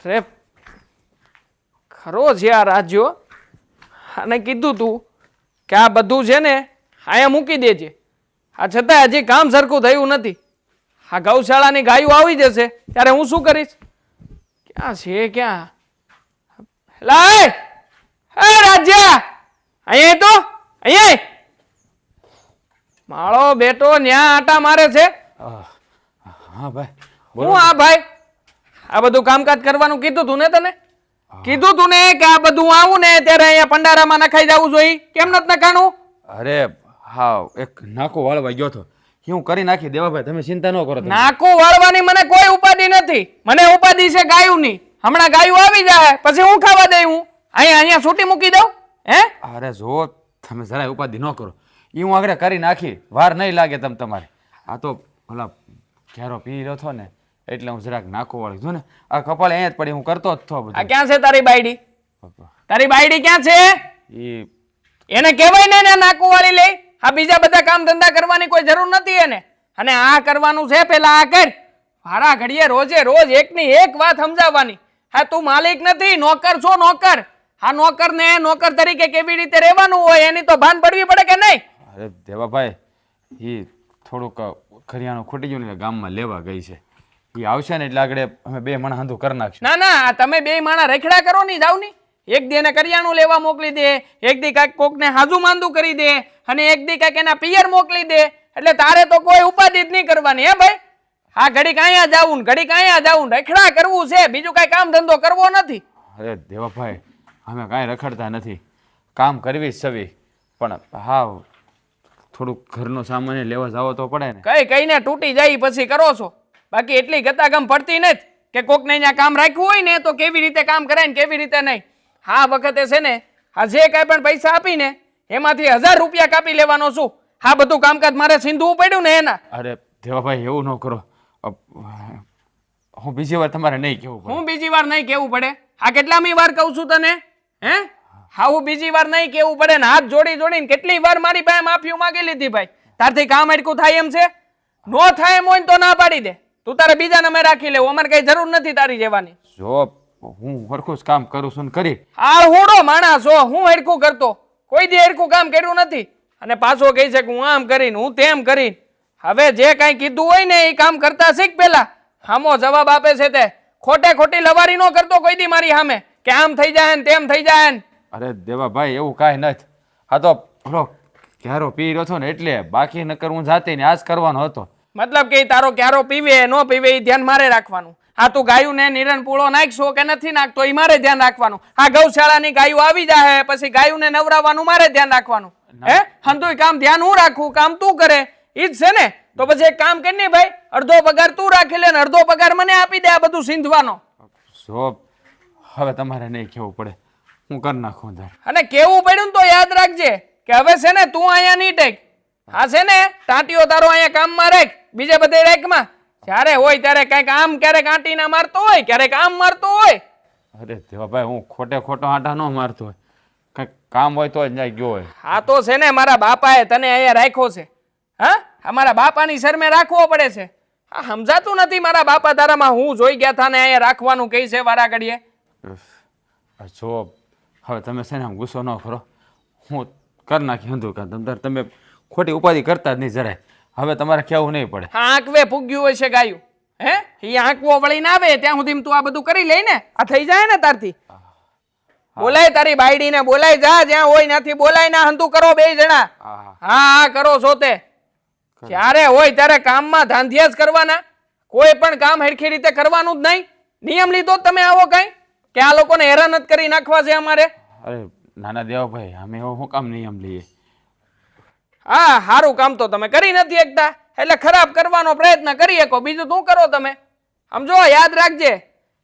અરે ખરો છે આ રાજ્યો. આને કીધું તું કે આ બધું છે ને અહીંયા મૂકી દેજે. આ છતાં હજી કામ સરખું થયું નથી. આ ગૌશાળાની ગાયો આવી જશે ત્યારે હું શું કરીશ? ક્યાં છે ક્યાં? લાય હે રાજ્યા અહીંયા તો અહીંયા માળો બેટો ન્યા આટા મારે છે. હા ભાઈ હું આ ભાઈ આ બધું કામકાજ કરવાનું કીધું તું ને તને? કીધું તું ને કે આ બધું આવું ને ત્યારે અહીંયા પંડારામાં નખાઈ જવું જોઈએ. કેમ નથી નખાણું? અરે હા એક નાકો વાળવા ગયો હતો હું કરી નાખી દેવાભાઈ તમે ચિંતા ન કરો. નાકું વાળવાની મને કોઈ ઉપાધિ નથી. મને ઉપાધિ છે ગાયુંની. હમણાં ગાયું આવી જાય પછી હું ખાવા દઈ. હું અહીંયા છૂટી મૂકી દઉં હે? અરે જો તમે જરાય ઉપાધિ ન કરો એ હું આગળ કરી નાખી વાર નહીં લાગે તમારે. આ તો ભલા ઘેરો પી રહ્યો છો ને એટલે હું જરાક નાકો વાળી છું ને આ કપાળ અહીંયા જ પડી હું કરતો જ થો બધું. આ ક્યાં છે તારી બાયડી? તારી બાયડી ક્યાં છે? એને કહેવાય ને નાકું વાળી લે. આ બીજા બધા કામ ધંધા કરવાની કોઈ જરૂર નથી એને. અને આ કરવાનું છે પેલા આ કર. વારા ઘડીએ રોજે રોજ એકની એક વાત સમજાવવાની. હા તું માલિક નથી નોકર છો નોકર. આ નોકર ને નોકર તરીકે કેવી રીતે રહેવાનું હોય એની તો ભાન પડવી પડે કે નહીં? અરે દેવાભાઈ એ થોડુંક કરિયાણું ખૂટી ગયું ને ગામમાં લેવા ગઈ છે. એ આવશે ને એટલે આગળ અમે બે માણસ હાંધું કરી નાખશું. ના ના તમે બે માણસ રેખડા કરો ની જાવ ની. એક દી એને કરિયાણું લેવા મોકલી દે, એક દી કાંઈક કોકને હાજુ માંદું કરી દે અને એક દી કાંઈક એના પિયર મોકલી દે. એટલે તારે તો કોઈ ઉપાધિ જ નહીં કરવાની. હે ભાઈ હા ઘડીક અહીંયા જાવું ને ઘડીક અહીંયા જાવું રેખડા કરવું છે. બીજું કાંઈ કામ ધંધો કરવો નથી. અરે દેવાભાઈ અમે કાંઈ રખડતા નથી કામ કરવી જ સવી પણ હા થોડુંક ઘરનો સામાન્ય લેવા જાવો તો પડે ને. કઈ કઈને તૂટી જાય પછી કરો છો. બાકી એટલી ગતાગમ પડતી નથી કે કોકને અહીંયા કામ રાખ્યું હોય ને તો કેવી રીતે કામ કરાય ને કેવી રીતે નહીં. હા વખતે છે ને આ જે કાંઈ પણ પૈસા આપીને એમાંથી 1000 રૂપિયા કાપી લેવાનો છું. હા બધું કામકાજ મારે સિંધવું પડ્યું ને એના. અરે દેવાભાઈ એવું ન કરો. હું બીજી વાર તમારે નહીં કેવું પડે. હું બીજી વાર નહીં કેવું પડે? આ કેટલામી વાર કહું છું તને? હે હા હું બીજી વાર નહીં કેવું પડે ને હાથ જોડી જોડીને કેટલી વાર મારી પાસે માફી માંગી લીધી ભાઈ. તારથી કામ અટકું થાય એમ છે? નો થાય એમ હોય ને તો ના પાડી દે. તું તારે બીજાને મેં રાખી લેવું. અમારે કઈ જરૂર નથી તારી જેવાની. જો હું હરખું જ કામ કરું છું ને કરી. આ હોડો માણસ છો. હું હરખું કરતો કોઈ દી હરખું કામ કર્યું નથી. અને પાછો કહે છે કે હું આમ કરીને હું તેમ કરીને. હવે જે કાંઈ કીધું હોય ને એ કામ કરતા શીખ પેલા. હામો જવાબ આપે છે તે ખોટે ખોટી લવારી ન કરતો કોઈ દી મારી સામે કે આમ થઈ જાય ને તેમ થઈ જાય ને. અરે દેવાભાઈ એવું કાંઈ નથી. આ તો પેલો ક્યારો પી રહ્યો છો ને એટલે બાકી નકર હું જાતે ને આજ કરવાનો હતો. મતલબ કે તારો ક્યારો પીવે ન પીવે એ ધ્યાન મારે રાખવાનું. હા તું ગાયું ને નિરણ પૂળો નાખશો કે નથી નાખતો એ મારે ધ્યાન રાખવાનું. હા ગૌશાળાની ગાયું આવી જાય પછી ગાયું ને નવરાવવાનું મારે ધ્યાન રાખવાનું. હે હંધુય કામ ધ્યાન હું રાખું કામ તું કરે ઈ જ છે ને. તો પછી એક કામ કરી ને ભાઈ અડધો પગાર તું રાખી લે ને અડધો પગાર મને આપી દે. આ બધું સિંધવાનો. જો હવે તમારે નહીં કેવું પડે હું કરી નાખું. અને કેવું પડ્યું ને તો યાદ રાખજે કે હવે છે ને તું અહીંયા નહીં ટેક. હા છે ને ટાંટીઓ તારો અહીંયા કામમાં રાખ બીજે બધે રાખમાં. જ્યારે હોય ત્યારે કઈક આમ ક્યારેક આંટીના મારતો હોય ક્યારેક આમ મારતો હોય. અરે દેવાભાઈ હું ખોટે ખોટો આંટા ન મારતો હોય કઈક કામ હોય તો જ ગયો હોય. હા તો છે ને મારા બાપાએ તને અહીંયા રાખ્યો છે. હા અમારા બાપાની શરમે રાખવો પડે છે. હા સમજાતું નથી મારા બાપા તારામાં હું જોઈ ગયા હતા ને અહીંયા રાખવાનું કઈ છે વારા ઘડીએ. જો હવે તમે છે ને ગુસ્સો ન કરો હું કરી નાખી હંધું કામ. તમે ખોટી ઉપાધિ કરતા જ નહીં જરાય. હવે તમારે કેવું નહીં પડે. હા આંકવે પૂગ્યું હોય છે ગાયું. હે એ આંકવો વળીને આવે ત્યાં સુધી તું આ બધું કરી લઈ ને આ થઈ જાય ને તારથી. બોલાય તારી બાયડી ને બોલાય જા જ્યાં હોય ત્યાંથી બોલાય ના હંધું કરો બે જણા. હા હા કરો છો તે. જ્યારે હોય ત્યારે કામમાં ધાંધિયા જ કરવાના. કોઈ પણ કામ હરખી રીતે કરવાનું જ નહીં. નિયમ લીધો તમે આવો કઈ કે આ લોકોને હેરાન જ કરી નાખવા છે અમારે. અરે નાના દેવાભાઈ અમે એવો શું કામ નિયમ લઈએ. હા સારું કામ તો તમે કરી નથી એકતા એટલે ખરાબ કરવાનો પ્રયત્ન કરી શકો. બીજું શું કરો તમે સમજો યાદ રાખજે.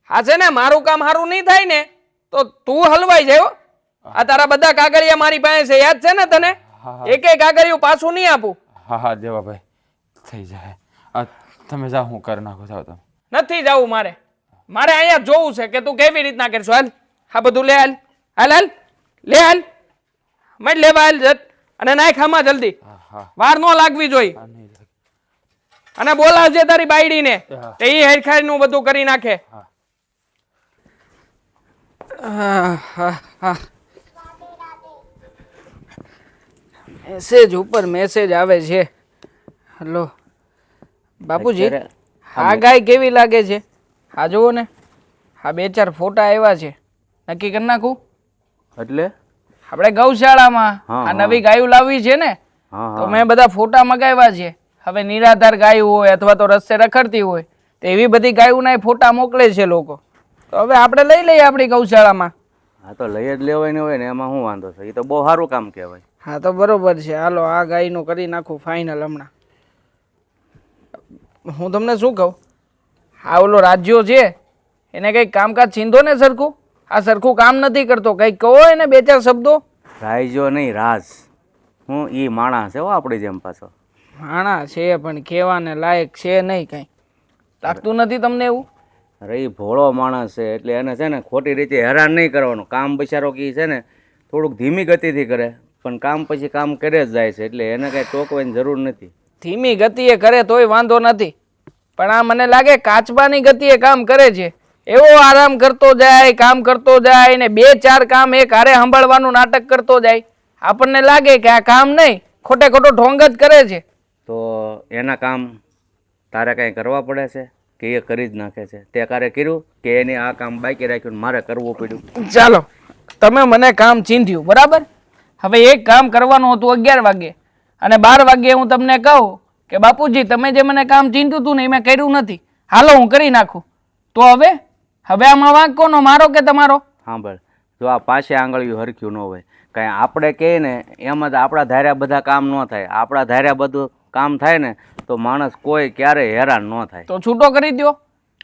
આ છે ને મારું કામ સારું નહીં થાય ને તો તું હલવાઈ જાય. આ તારા બધા કાગળિયા મારી પાસે છે યાદ છે ને તને? એક એક કાગળિયું પાછું નહીં આપું. હા હા દેવાભાઈ થઈ જાય. તમે જાઓ હું કરી નાખું. જાઓ તમે. નથી જવું મારે. મારે અહીંયા જોવું છે કે તું કેવી રીતના કરશો. હાલ આ બધું લે હાલ હાલ હાલ લે હાલ મત લેવા હાલ અને નાખ આમાં જલ્દી. વાર ન લાગવી જોઈએ. અને બોલાવજે તારી બાયડીને તે ઈ હેરખાઈ નું બધું કરી નાખે. મેસેજ ઉપર મેસેજ આવે છે. હલો બાપુજી, આ ગાય કેવી લાગે છે? આ જુઓ ને, આ 2-4 ફોટા આવ્યા છે. નક્કી કરી નાખું? એટલે આપણે ગૌશાળામાં હા, આ નવી ગાયું લાવવી છે ને, હા તો મેં બધા ફોટા મગાવ્યા છે. હવે નિરાધાર ગાયું હોય અથવા તો રસ્તે રખડતી હોય તો એવી બધી ગાયોના ફોટા મોકલે છે લોકો. તો હવે આપણે લઈ લઈએ આપણી ગૌશાળામાં. હા તો લઈ જ લેવાય ને હોય ને, એમાં શું વાંધો છે? એ તો બહુ સારું કામ કહેવાય. હા તો બરોબર છે, હાલો આ ગાયનું કરી નાખું ફાઇનલ હમણાં. હું તમને શું કહું, આ ઓલો રાજ્યો છે એને કંઈક કામકાજ છીંધો ને સરખું. આ સરખું કામ નથી કરતો, કંઈક કહો એને 2-4 શબ્દો. રાયજો નહીં, રાજ. હું ઈ માણસ છે હો આપણી જેમ પાછો. હાણા છે પણ કહેવાને લાયક છે નહીં કાંઈ. લાગતું નથી તમને એવું? અરે એ ભોળો માણસ છે એટલે એને છે ને ખોટી રીતે હેરાન નહીં કરવાનું. કામ બિચારો કે છે ને થોડુંક ધીમી ગતિથી કરે, પણ કામ પછી કામ કરે જ જાય છે, એટલે એને કાંઈ ટોકવાની જરૂર નથી. ધીમી ગતિએ કરે તોય વાંધો નથી, પણ આ મને લાગે કાચબાની ગતિએ કામ કરે છે. એવો આરામ કરતો જાય, કામ કરતો જાય ને 2-4 કામ એક હારે સંભાળવાનું નાટક કરતો જાય. આપણને લાગે કે આ કામ નહીં, ખોટે ખોટો ઢોંગ જ કરે છે. તો એના કામ તારે કાંઈ કરવા પડે છે કે એ કરી જ નાખે છે? તે કારે કર્યું કે એને આ કામ બાકી રાખ્યું ને મારે કરવું પડ્યું? ચાલો, તમે મને કામ ચીંધ્યું બરાબર. હવે એક કામ કરવાનું હતું 11 વાગે અને 12 વાગે હું તમને કહું કે બાપુજી તમે જે મને કામ ચીંધ્યું હતું ને એ મેં કર્યું નથી, હાલો હું કરી નાખું. તો હવે આમાં વાંક કોનો, મારો કે તમારો? સાંભળ, જો આ પાસે આંગળીઓ હરખ્યું ન હોય, કાંઈ આપણે કહીએ ને એમાં જ આપણા ધાર્યા બધા કામ ન થાય. આપણા ધાર્યા બધું કામ થાય ને તો માણસ કોઈ ક્યારેય હેરાન ન થાય. તો છૂટો કરી દો.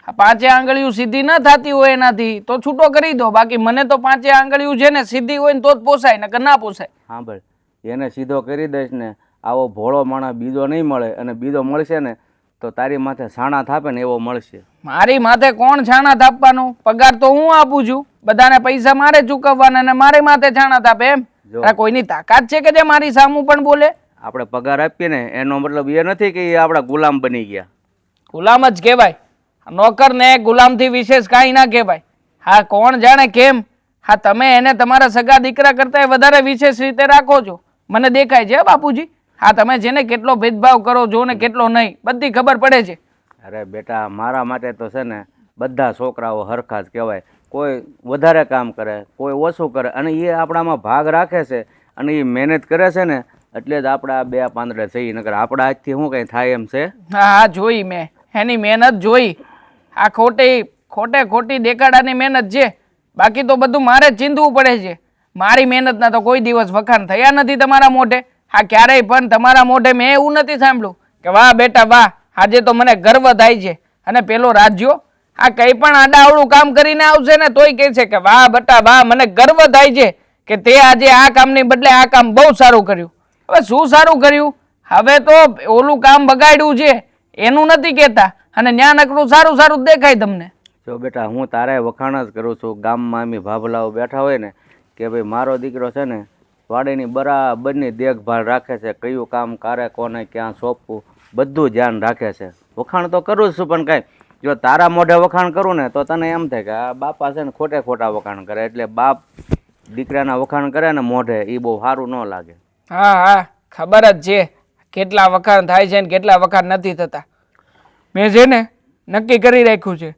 આ 5 આંગળીઓ સીધી ન થતી હોય એનાથી તો છૂટો કરી દો. બાકી મને તો 5 આંગળીઓ છે ને સીધી હોય ને તો જ પોસાય, નકર ના પોસાય. સાંભળ, એને સીધો કરી દઈશ ને આવો ભોળો માણસ બીજો નહીં મળે, અને બીજો મળશે ને તો તારી માથે છાણા થાપે ને એવો મળશે. મારી માથે કોણ છાણા થાપવાનું? પગાર તો હું આપું છું, બધાને પૈસા મારે ચૂકવવાના અને મારી માથે છાણા થાપે એમ? આ કોઈની તાકાત છે કે જે મારી સામું પણ બોલે? આપણે પગાર આપીએ ને એનો મતલબ એ નથી કે એ આપણા ગુલામ બની ગયા. ગુલામ જ કહેવાય. નોકર ને ગુલામથી વિશેષ કાંઈ ના કહેવાય. હા કોણ જાણે કેમ, હા તમે એને તમારા સગા દીકરા કરતા વધારે વિશેષ રીતે રાખો છો, મને દેખાય છે બાપુજી. હા તમે જેને કેટલો ભેદભાવ કરો છો ને કેટલો નહીં, બધી ખબર પડે છે. અરે બેટા, મારા માટે તો છે ને બધા છોકરાઓ હરખા જ કહેવાય. કોઈ વધારે કામ કરે, કોઈ ઓછું કરે, અને એ આપણામાં ભાગ રાખે છે અને એ મહેનત કરે છે ને એટલે જ આપણે આ 2 પાંદડે થઈ. નકર આપણા આજથી શું કંઈ થાય એમ છે? હા હા જોઈ મેં એની મહેનત જોઈ. આ ખોટી દેખાડાની મહેનત છે, બાકી તો બધું મારે જ ચીંધવું પડે છે. મારી મહેનતના તો કોઈ દિવસ વખાણ થયા નથી તમારા મોઢે. હા ક્યારેય પણ તમારા મોઢે મેં એવું નથી સાંભળ્યું કે વાહ બેટા વાહ, આજે તો મને ગર્વ થાય છે. અને પેલો રાજ્યો આ કંઈ પણ આડાઅવળું કામ કરીને આવશે ને તોય કહે છે કે વાહ બેટા વાહ, મને ગર્વ થાય છે કે તે આજે આ કામની બદલે આ કામ બહુ સારું કર્યું. હવે શું સારું કર્યું? હવે તો ઓલું કામ બગાડ્યું છે એનું નથી કહેતા, અને ન્યા નકરું સારું સારું દેખાય તમને. જો બેટા, હું તારે વખાણ જ કરું છું. ગામમાં અમે ભાભલાઓ બેઠા હોય ને કે ભાઈ મારો દીકરો છે ને વાડીની બરાબરની દેખભાળ રાખે છે, કયું કામ કારે કોને ક્યાં સોંપવું બધું ધ્યાન રાખે છે. વખાણ તો કરું જ છું, પણ કાંઈ જો તારા મોઢે વખાણ કરું ને તો તને એમ થાય કે આ બાપા છે ને ખોટા વખાણ કરે, એટલે બાપ દીકરાના વખાણ કરે ને મોઢે એ બહુ સારું ન લાગે. હા હા ખબર જ છે કેટલા વખાણ થાય છે ને કેટલા વખાણ નથી થતા. મેં છે ને નક્કી કરી રાખ્યું છે,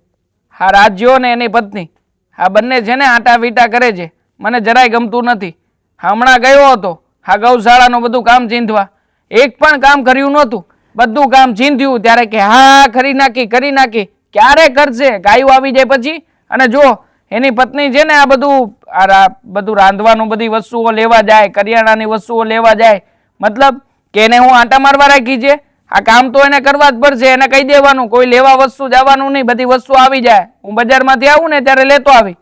આ રાજ્યો ને એની પત્ની આ બંને છે ને આટા વીટા કરે છે, મને જરાય ગમતું નથી. હમણાં ગયો હતો આ ગૌશાળાનું બધું કામ ચીંધવા, એક પણ કામ કર્યું નહોતું, બધું કામ ચીંધ્યું ત્યારે કે હા કરી નાખી. ક્યારે કરશે? ગાયું આવી જાય પછી. અને જો એની પત્ની છે ને આ બધું રાંધવાનું બધી વસ્તુઓ લેવા જાય, કરિયાણાની વસ્તુઓ લેવા જાય, મતલબ કે એને હું આંટા મારવા રાખી છે? આ કામ તો એને કરવા જ પડશે. એને કહી દેવાનું કોઈ લેવા વસ્તુ જવાનું નહીં, બધી વસ્તુ આવી જાય. હું બજારમાંથી આવું ને ત્યારે લેતો આવી.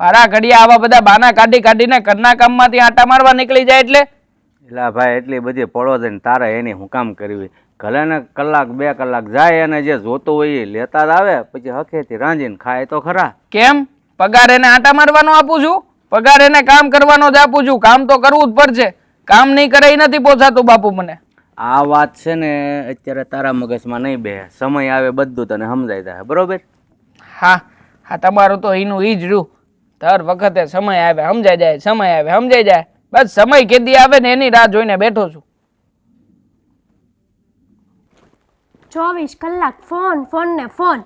મારા ઘડિયા આવા બધા બાના કાઢીને ઘરના કામમાંથી આંટા મારવા નીકળી જાય એટલે ભાઈ એટલી બધી પડો છે ને તારે એની હું કામ કરવી? ભલે ને 1-2 કલાક જાય, અને જે જોતું હોય એ લેતા જ આવે, પછી હખેથી રાંધીને ખાય તો ખરા. કેમ? પગાર એને આંટા મારવાનો આપું છું? પગાર એને કામ કરવાનો જ આપું છું. કામ તો કરવું જ પડશે, કામ નહીં કરે એ નથી પોસાતું બાપુ મને. આ વાત છે ને અત્યારે તારા મગજમાં નહીં બે, સમય આવે બધું તને સમજાઈ જાય, બરોબર? હા તમારું તો એનું ઈ જ રહ્યું. દર વખતે સમય આવે સમજાઈ જાય, સમય આવે સમજાઈ જાય. બસ સમય કેદી આવે ને એની રાહ જોઈને બેઠો છું. 24 કલાક ફોન ફોન ને ફોન.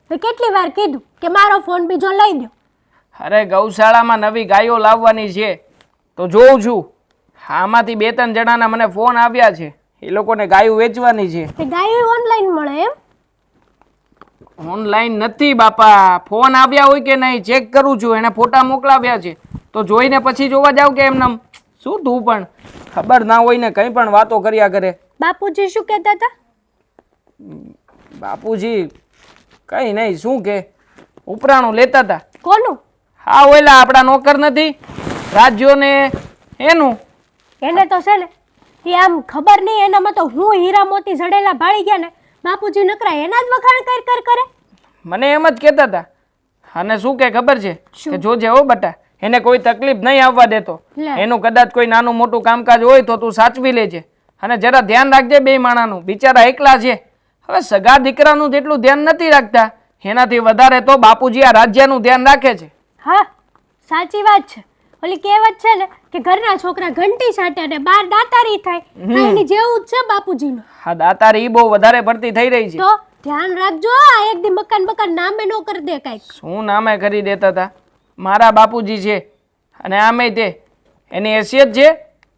મેં કેટલી વાર કીધું કે મારો ફોન બીજો લઈ દો. અરે ગૌશાળામાં નવી ગાયો લાવવાની છે તો જોઉં છું. આમાંથી 2-3 જણાના મને ફોન આવ્યા છે. એ લોકોને ગાયો વેચવાની છે. તે ગાયો ઓનલાઈન મળે એમ? ઓનલાઈન નથી બાપા. ફોન આવ્યા હોય કે નહીં ચેક કરું છું. એને ફોટા મોકલાવ્યા છે તો જોઈને પછી જોવા જાવ કે એમને શું તું પણ ખબર ના હોય ને કંઈ પણ વાતો કર્યા કરે. બાપુજી શું કહેતા હતા? બાપુજી કઈ નહીં, શું કે ઉપરાણું લેતા હતા. કોનું? હા ઓલા આપણા નોકર નથી રાજ્યોને એનું. એને તો છે ને એ આમ ખબર નહીં એનામાં તો હું હીરા મોતી જડેલા ભાળી ગયા ને બાપુજી નકરા એના જ વખાણ કરે. મને એમ જ કહેતા હતા. અને શું કે ખબર છે કે જોજે હો બટા, એને કોઈ તકલીફ નહીં આવવા દેતો. લે. એનું કદાચ કોઈ નાનું મોટું કામકાજ હોય તો તું સાચવી લેજે અને જરા ધ્યાન રાખજે બે માણાનું. બિચારા એકલા છે. હવે સગા દીકરાનું જેટલું ધ્યાન નથી રાખતા એનાથી વધારે તો બાપુજી આ રાજ્યનું ધ્યાન રાખે છે. હા સાચી વાત છે. ઓલી કહેવત છે ને કે ઘરના છોકરા ઘંટી સાટે અને બાર દાતારી થાય. આ એની જેવું જ છે બાપુજીનું. હા દાતારી બહુ વધારે પડતી થઈ રહી છે. તો ધ્યાન રાખજો આ એક દી મકાન નામે નો કરી દે કાંઈક. શું નામે કરી દેતા હતા? મારા બાપુજી છે અને આમે તે એની હેસિયત છે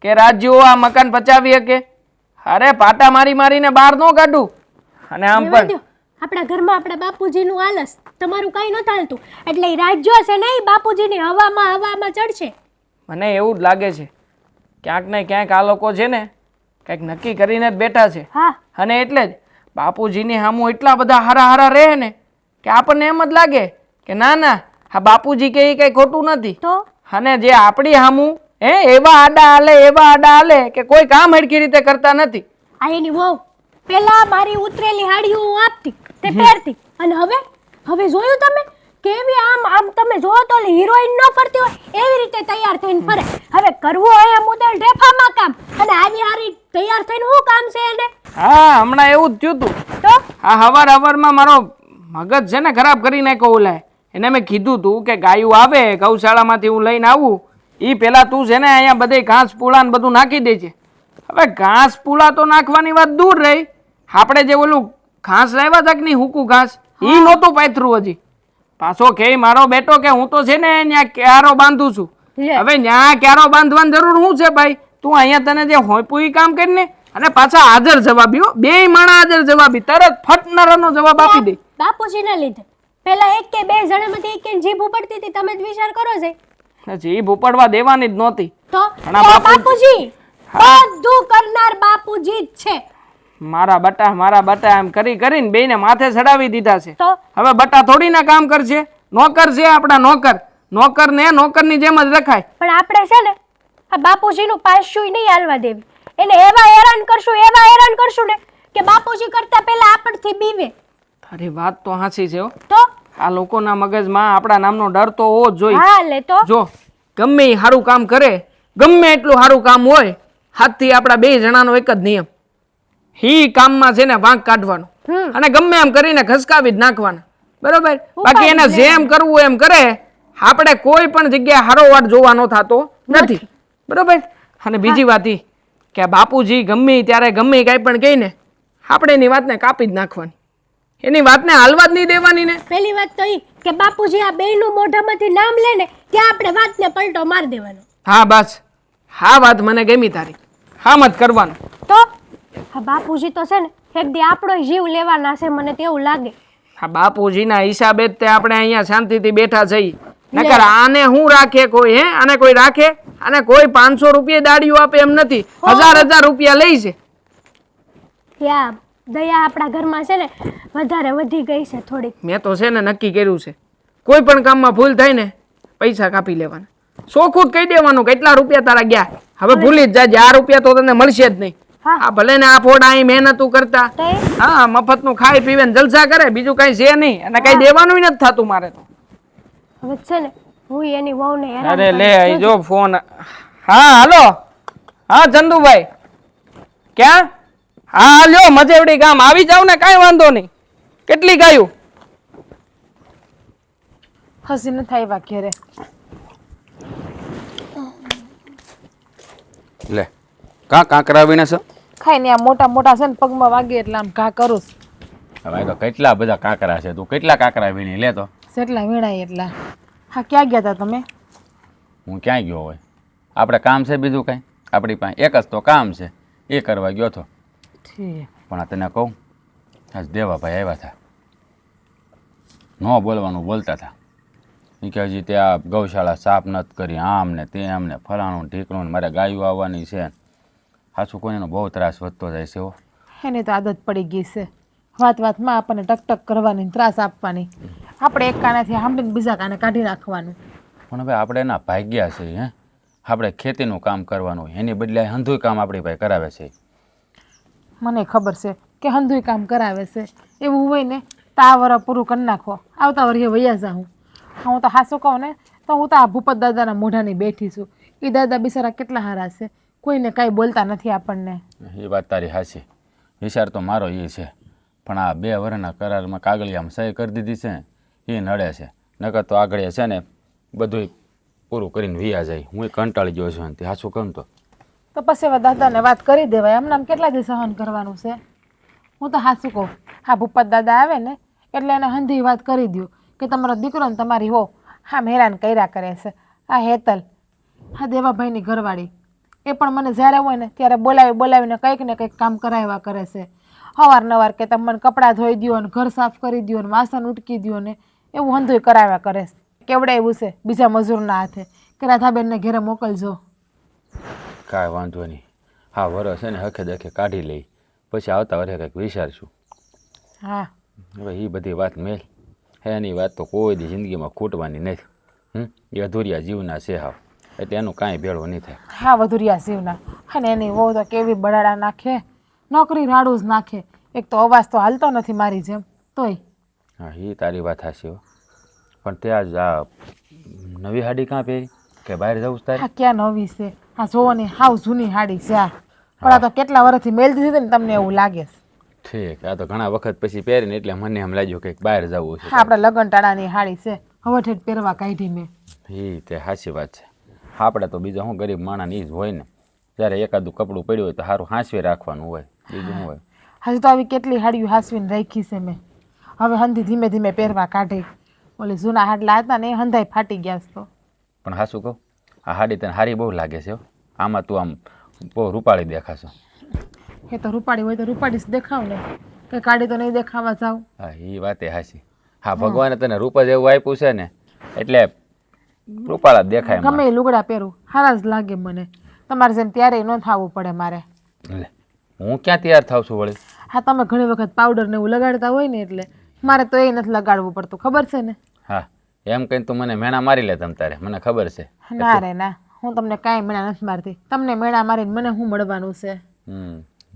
કે રાજ્યો આ મકાન પચાવી શકે? અરે પાટા મારી મારીને બહાર ન કાઢું. અને આમ રહેવા પણ દ્યો. આપણા ઘરમાં આપણા બાપુજીનું આલસ તમારું કાંઈ ન ચાલતું એટલે એ રાજ્યો છે ને એ બાપુજીની હવામાં ચડશે. મને એવું જ લાગે છે ક્યાંક ને ક્યાંક આ લોકો છે ને કંઈક નક્કી કરીને જ બેઠા છે. હા અને એટલે જ બાપુજીની સામું એટલા બધા હારા હારા રહે ને કે આપણને એમ જ લાગે કે ના ના આ બાપુજી કે એ કંઈ ખોટું નથી. તો અને જે આપણી સામું એવા આડા હાલે કે કોઈ કામ હરખી રીતે કરતા નથી. આ એની વહુ પેલા મારી ઉતરેલી હાડીઓ હું આપતી તે પહેરતી અને હવે જોયું તમે કેવી આમ તમે જોવો તો હિરોઈન ન ફરતી હોય એવી રીતે તૈયાર થઈને ફરે. હવે કરવું હોય એમ ઉદર ઢેફામાં કામ અને આવી હારી તૈયાર થઈને શું કામ છે એને? હા હમણાં એવું જ થયું તું. તો આ હવારમાં મારો મગજ છે ને ખરાબ કરી નાખ્યો. ઓલાય એને મેં કીધું તું કે ગાયું આવે ગૌશાળામાંથી હું લઈને આવું એ પેલા તું છે ને અહીંયા બધે ઘાસ પૂળા ને બધું નાખી દે છે. હવે ઘાસ પૂળા તો નાખવાની વાત દૂર રહી, આપણે જે ઓલું ઘાસ લાવ્યા હતા કે નહીં હૂકું ઘાસ એ નહોતું પાથરું હજી. પાછો કે મારો બેટો કે હું તો છે ને ત્યાં ક્યારો બાંધું છું. લે. હવે ત્યાં ક્યારો બાંધવાની જરૂર શું છે ભાઈ? તું અહીંયા તને જે હોયપું ઈ કામ કરીને અને પાછા હાજર જવાબી હો, બે માણા હાજર જવાબી, તરત ફટનારાનો જવાબ આપી દે. બાપુજીના લીધે પેલા એક કે બે જણામાંથી એક જીભ ઉપડતી હતી. તમે જ વિચાર કરો છે. જીભ ઉપડવા દેવાની જ નહોતી. તો પણ આ બાપુજી બધું કરનાર બાપુજી જ છે. મારા બટા એમ કરી કરીને બેયને માથે ચડાવી દીધા છે. તો હવે બટા થોડી ના કામ કરશે. નોકર છે આપણા નોકરને નોકરની જેમ જ રખાય. પણ આપણે છે ને આ બાપુજીનું પાછું નહીં હાલવા દેવી. એને એવા હેરાન કરશું ને કે બાપુજી કરતા પહેલા આપણથી બીવે. તારી વાત તો હાચી છે હો. તો આ લોકોના મગજમાં આપણા નામનો ડર તો હોવો જ જોઈએ. હા લે તો જો ગમે એ સારું કામ કરે, ગમે એટલું સારું કામ હોય, હાથથી આપણા બે જણાનો એક જ નિયમ, હી કામમાં છે ને વાંક કાઢવાનો અને ગમે એમ કરીને ખસકાવી જ નાખવાના. બરોબર? બાકી એને જેમ કરવું એમ કરે. આપણે કોઈ પણ જગ્યાએ હારોવાટ જોવાનો થતો નથી. બરોબર? અને બીજી વાત ઈ કે આ બાપુજી ગમે ત્યારે ગમે કાંઈ પણ કહીને આપણે એની વાતને કાપી જ નાખવાની, એની વાતને હાલવા જ નહીં દેવાની ને. પહેલી વાત તો ઈ કે બાપુજી આ બેયનું મોઢામાંથી નામ લે ને ત્યાં આપણે વાતને પલટો મારી દેવાનો. હા બસ, હા વાત મને ગમી તારી. હા મત કરવાનું. તો આ બાપુજી તો છે ને એક દી આપણો જીવ લેવાના છે મને તેવું લાગે. આ બાપુજીના હિસાબે જ તે આપણે અહીંયા શાંતિથી બેઠા છીએ. નકર આને હું રાખે કોઈ? આને કોઈ રાખે? આને કોઈ 500 રૂપિયા દાડીઓ આપે એમ નથી, 1000 રૂપિયા લઈ છે. યા દયા આપણા ઘરમાં છે ને વધારે વધી ગઈ છે થોડીક. મેં તો છે ને નક્કી કર્યું છે કોઈ પણ કામમાં ભૂલ થાય ને પૈસા કાપી લેવાના. ચોખ્ખું જ કહી દેવાનું કેટલા રૂપિયા તારા ગયા. હવે ભૂલી જ જાય, આ રૂપિયા તો તને મળશે જ નહીં. હા ભલે ને આ ફોડા અહીં મહેનતું કરતા, હા મફતનું ખાઈ પીવે ને જલસા કરે, બીજું કઈ છે નહીં અને કઈ દેવાનું નથી થતું મારે તો. હવે છે ને હું એની વહુને હેરાન અરે કરું. લે અહીં જો ફોન. હા હાલો. હા ચંદુભાઈ ક્યાં? હા લ્યો મજેવડી ગામ આવી જાવ ને, કાંઈ વાંધો નહીં. કેટલી ગાયું? હસી ન થાય ઘેરે કાં કાંકરા આવીને છે ખાઈને આ મોટા મોટા છે ને પગમાં વાગે એટલે આમ ઘા કરું છું. હવે તો કેટલા બધા કાંકરા છે તું કેટલા કાંકરા વીણી લે તો જેટલા વીણાય એટલા. હા ક્યાં ગયા હતા તમે? હું ક્યાંય ગયો હોય આપણે કામ છે બીજું કાંઈ આપણી પાસે એક જ તો કામ છે એ કરવા ગયો હતો. ઠીક. પણ આ તને કહું આજ દેવાભાઈ આવ્યા હતા ન બોલવાનું બોલતા હતા એ કે હજી ત્યાં ગૌશાળા સાફ નથી કરી આમ ને તેમ ને ફલાણું ઢીકણું ને મારે ગાયું આવવાની છે સાચું કોઈનો બહુ ત્રાસ વધતો જાય છે હો. એને તો આદત પડી ગઈ છે વાત વાતમાં આપણને ટકટક કરવાની ત્રાસ આપવાની. આપણે એક કાનેથી સાંભળીને બીજા કાને કાઢી નાખવાનું. પણ હવે આપણે એના ભાગ્યા છે હે આપણે ખેતીનું કામ કરવાનું એની બદલે હંધુય કામ આપણી પાસે કરાવે છે. મને ખબર છે કે હંધુય કામ કરાવે છે. એવું હોય ને તો આ વરસ પૂરું કરી નાખો, આવતા વર્ષે વૈયા જાઉં. હું તો હાસું કહું ને તો હું તો આ ભૂપત દાદાના મોઢાની બેઠી છું. એ દાદા બિચારા કેટલા સારા છે, કોઈને કાંઈ બોલતા નથી આપણને. એ વાત તારી હાચી, વિચાર તો મારો એ છે પણ આ 2 વર્ષના કરારમાં કાગળિયામાં સહી કરી દીધી છે એ નડે છે. નકર તો આગળ છે ને બધું પૂરું કરીને વિયા જાય. હું કંટાળી ગયો છું તે હાચું કહું તો પછી હવે દાદાને વાત કરી દેવાય. એમને આમ કેટલા દિવસ સહન કરવાનું છે? હું તો હાસું કહું, હા ભૂપત દાદા આવે ને એટલે એને હંધી વાત કરી દો કે તમારો દીકરો ને તમારી હો હા હેરાન કર્યા કરે છે. આ હેતલ, હા દેવાભાઈની ઘરવાળી, એ પણ મને જ્યારે હોય ને ત્યારે બોલાવીને કંઈક ને કંઈક કામ કરાવ્યા કરે છે. અવારનવાર કે તમે મને કપડાં ધોઈ દો ને ઘર સાફ કરી દો ને વાસણ ઉટકી દો ને એવું હંધુય કરાવ્યા કરે છે. કેવડે એવું છે બીજા મજૂરના હાથે કે રાધાબેનને ઘેરે મોકલજો. કાંઈ વાંધો નહીં, હા વરસ છે ને હખે દખે કાઢી લઈ પછી આવતા વર્ષે કંઈક વિચારશું. હા હવે એ બધી વાત મેલ એની વાત તો કોઈ દી જિંદગીમાં ખૂટવાની નથી. એ અધૂરિયા જીવના છે હાવ એટલે એનું કાંઈ ભેળું નહીં થાય. હા વધુરિયા શિવના. અને એની વહુ તો કેવી બડાડા નાખે, નોકરી રાડું જ નાખે. એક તો અવાજ તો હાલતો નથી મારી જેમ તોય. હા એ તારી વાત હાચી હો. પણ ત્યાં જ આ નવી હાડી કાં પહેરી કે બહાર જવું જ તારે? હા ક્યાં નવી છે, આ જોવાની હાવ જૂની હાડી છે આ. પણ આ તો કેટલા વર્ષથી મેલ દીધી ને તમને એવું લાગે છે. ઠીક, આ તો ઘણા વખત પછી પહેરીને એટલે મને એમ લાગ્યું કે બહાર જવું છે. હા આપણે લગ્ન ટાણાની હાડી છે, હવે ઠેઠ પહેરવા કાઢી મેં. એ તે સાચી વાત છે. આપણે તો બીજા શું ગરીબ માણસને એ જ હોય ને, જ્યારે એકાદું કપડું પડ્યું હોય તો સારું હાંસવી રાખવાનું હોય, બીજું શું હોય. હજી તો આવી કેટલી હાડીઓ હાસવીને રાખી છે મેં. હવે હંધી ધીમે ધીમે પહેરવા કાઢી. ઓલી જૂના હાડલા હતા ને એ હંધાઈ ફાટી ગયા છે તો. પણ હાસું કહું, આ હાડી તને સારી બહુ લાગે છે હો. આમાં તું આમ બહુ રૂપાળી દેખાશો. એ તો રૂપાળી હોય તો રૂપાળી જ દેખાવ ને, કે કાઢી તો નહીં દેખાવા જાવ. હા એ વાત એ હાચી. હા ભગવાને તને રૂપ જ એવું આપ્યું છે ને એટલે રૂપાળા જ દેખાય. ગમે એ લુગડા પહેરું સારા જ લાગે મને. તમારે જેમ ત્યારે ન થવું પડે મારે. લે હું ક્યાં તૈયાર થાવ છું વળી? હા તમે ઘણી વખત પાવડર ને એવું લગાડતા હોય ને એટલે મારે તો એ નથી લગાડવું પડતું, ખબર છે ને? હા એમ કહીને તું મને મેણા મારી લે તમ તારે, મને ખબર છે. ના રે ના, હું તમને કાંઈ મેણા નથી મારતી. તમને મેણા મારીને મને શું મળવાનું છે?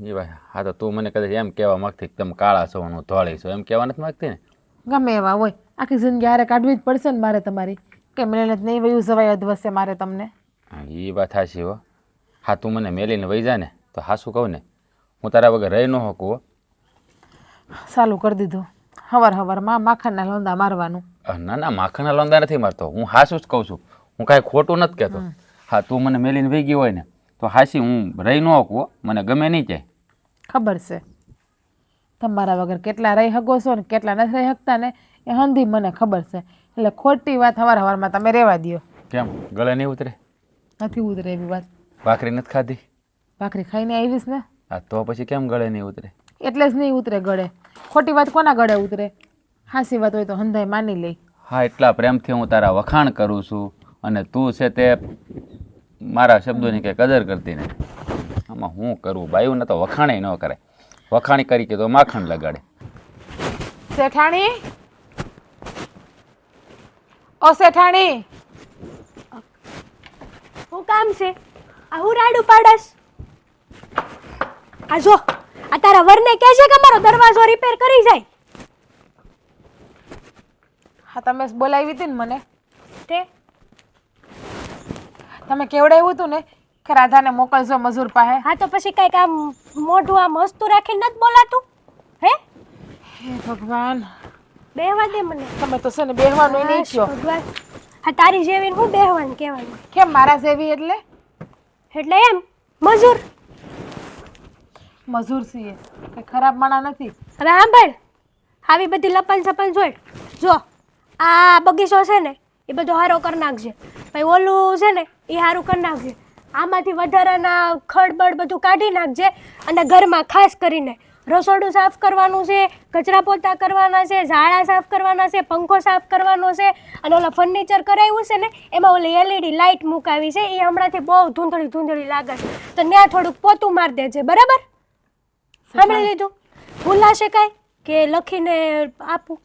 એ વાત. હા તો તું મને કદાચ એમ કહેવા માંગતી કે તમે કાળા છો હું ધોળી છું એમ કહેવા નથી માંગતી ને? ગમે એવા હોય, આખી જિંદગી હારે કાઢવી જ પડશે ને મારે તમારી, કે મને નહીં વયું જવાય અધવસે મારે તમને. હા એ વાત હાચી હો. હા તું મને મેલીને વહી જા ને તો હાસું કહું ને હું તારા વગર રહી ન શકું હો. ચાલુ કરી દીધું હવારમાં માખણના લોંદા મારવાનું. ના ના માખણના લોંદા નથી મારતો, હું હાસું જ કહું છું, હું કાંઈ ખોટું નથી કહેતો. હા તું મને મેલીને વહી ગઈ હોય ને તો હાસી હું રહી ન શકું હો, મને ગમે નહીં ક્યાંય. ખબર છે તમારા વગર કેટલા રહી શકો છો ને કેટલા નથી રહી શકતા ને એ હંધી મને ખબર છે. એટલે ખોટી વાત હવારમાં તમે રહેવા દો. કેમ ગળે નહીં ઉતરે? નથી ઉતરે એવી વાત. ભાખરી નથી ખાધી? ભાખરી ખાઈને આવીશ ને. હા તો પછી કેમ ગળે નહીં ઉતરે? એટલે જ નહીં ઉતરે ગળે. ખોટી વાત કોના ગળે ઉતરે? હાસી વાત હોય તો હંધાઈ માની લઈ. હા એટલા પ્રેમથી હું તારા વખાણ કરું છું અને તું છે તે મારા શબ્દોની કંઈ કદર કરતી નથી. આમાં હું કરું? બાયુને તો વખાણે ન કરે, વખાણી કરી કે તો માખણ લગાડે. શેઠાણી, ઓ શેઠાણી, શું કામ છે? આ હું રાડું પાડસ? આ જો આ તારા વરને કહે છે કે મારો દરવાજો રિપેર કરી જાય. હા તમે બોલાવી હતી ને મને, તે તમે કેવડાવ્યું હતું ને કે રાધાને મોકલજો મજૂર પાસે. હા તો પછી કઈક આમ મોઢું આમ હસતું રાખીને નથી બોલાતું? હે હે ભગવાન, બેહવા દે મને. તમે તો છે ને બેહવાનું નહીં કયો. ભગવાન, હા તારી જેવી હું બેહવાનું કહેવાનું. કેમ મારા જેવી એટલે? એટલે એમ મજૂર મજૂર છીએ, કંઈ ખરાબ માણા નથી. હવે સાંભળ, આવી બધી લપન સપન છોડ. જો આ બગીચો છે ને એ બધો હારો કરી નાખજે, પછી ઓલું છે ને એ હારું કરી નાખજે. આમાંથી વધારાના ખડબડ બધું કાઢી નાખજે. અને ઘરમાં ખાસ કરીને રસોડું સાફ કરવાનું છે, કચરા પોતા કરવાના છે, ઝાડા સાફ કરવાના છે, પંખો સાફ કરવાનો છે. અને ઓલા ફર્નિચર કરાવ્યું છે ને એમાં ઓલી LED લાઇટ મુકાવી છે, એ હમણાંથી બહુ ધૂંધળી ધૂંધળી લાગે છે, તો ત્યાં થોડુંક પોતું મારી દેજે, બરાબર? સાંભળી લીધું? ભૂલાશે કાંઈ કે લખીને આપું?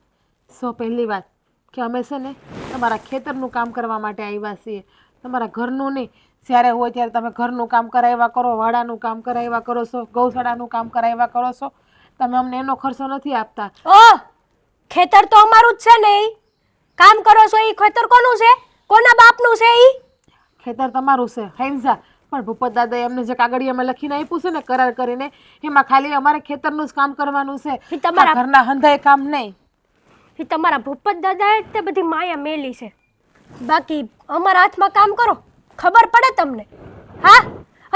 પહેલી વાત કે અમે છે ને તમારા ખેતરનું કામ કરવા માટે આવ્યા છીએ, તમારા ઘરનું નહીં. જ્યારે હોય ત્યારે તમે ઘરનું કામ કરાવ્યા કરો, વાડાનું કામ કરાવ્યા કરો છો, ગૌશાળાનું કામ કરાવ્યા કરો છો. તમે અમને એનો ખર્ચો નથી આપતા. ઓહ, ખેતર તો અમારું જ છે ને. ઈ કામ કરો છો એ ખેતર કોનું છે? કોના બાપનું છે ઈ? ખેતર તમારું છે હેમઝા, પણ ભૂપત દાદાએ અમને જે કાગળિયામાં લખીને આપ્યું છે ને કરાર કરીને, એમાં ખાલી અમારે ખેતરનું જ કામ કરવાનું છે, ઈ તમારા ઘરના હંધાય કામ નહીં. એ તમારા ભૂપત દાદાએ તે બધી માયા મેલી છે. બાકી અમારા હાથમાં કામ કરો, ખબર પડે તમને? હા,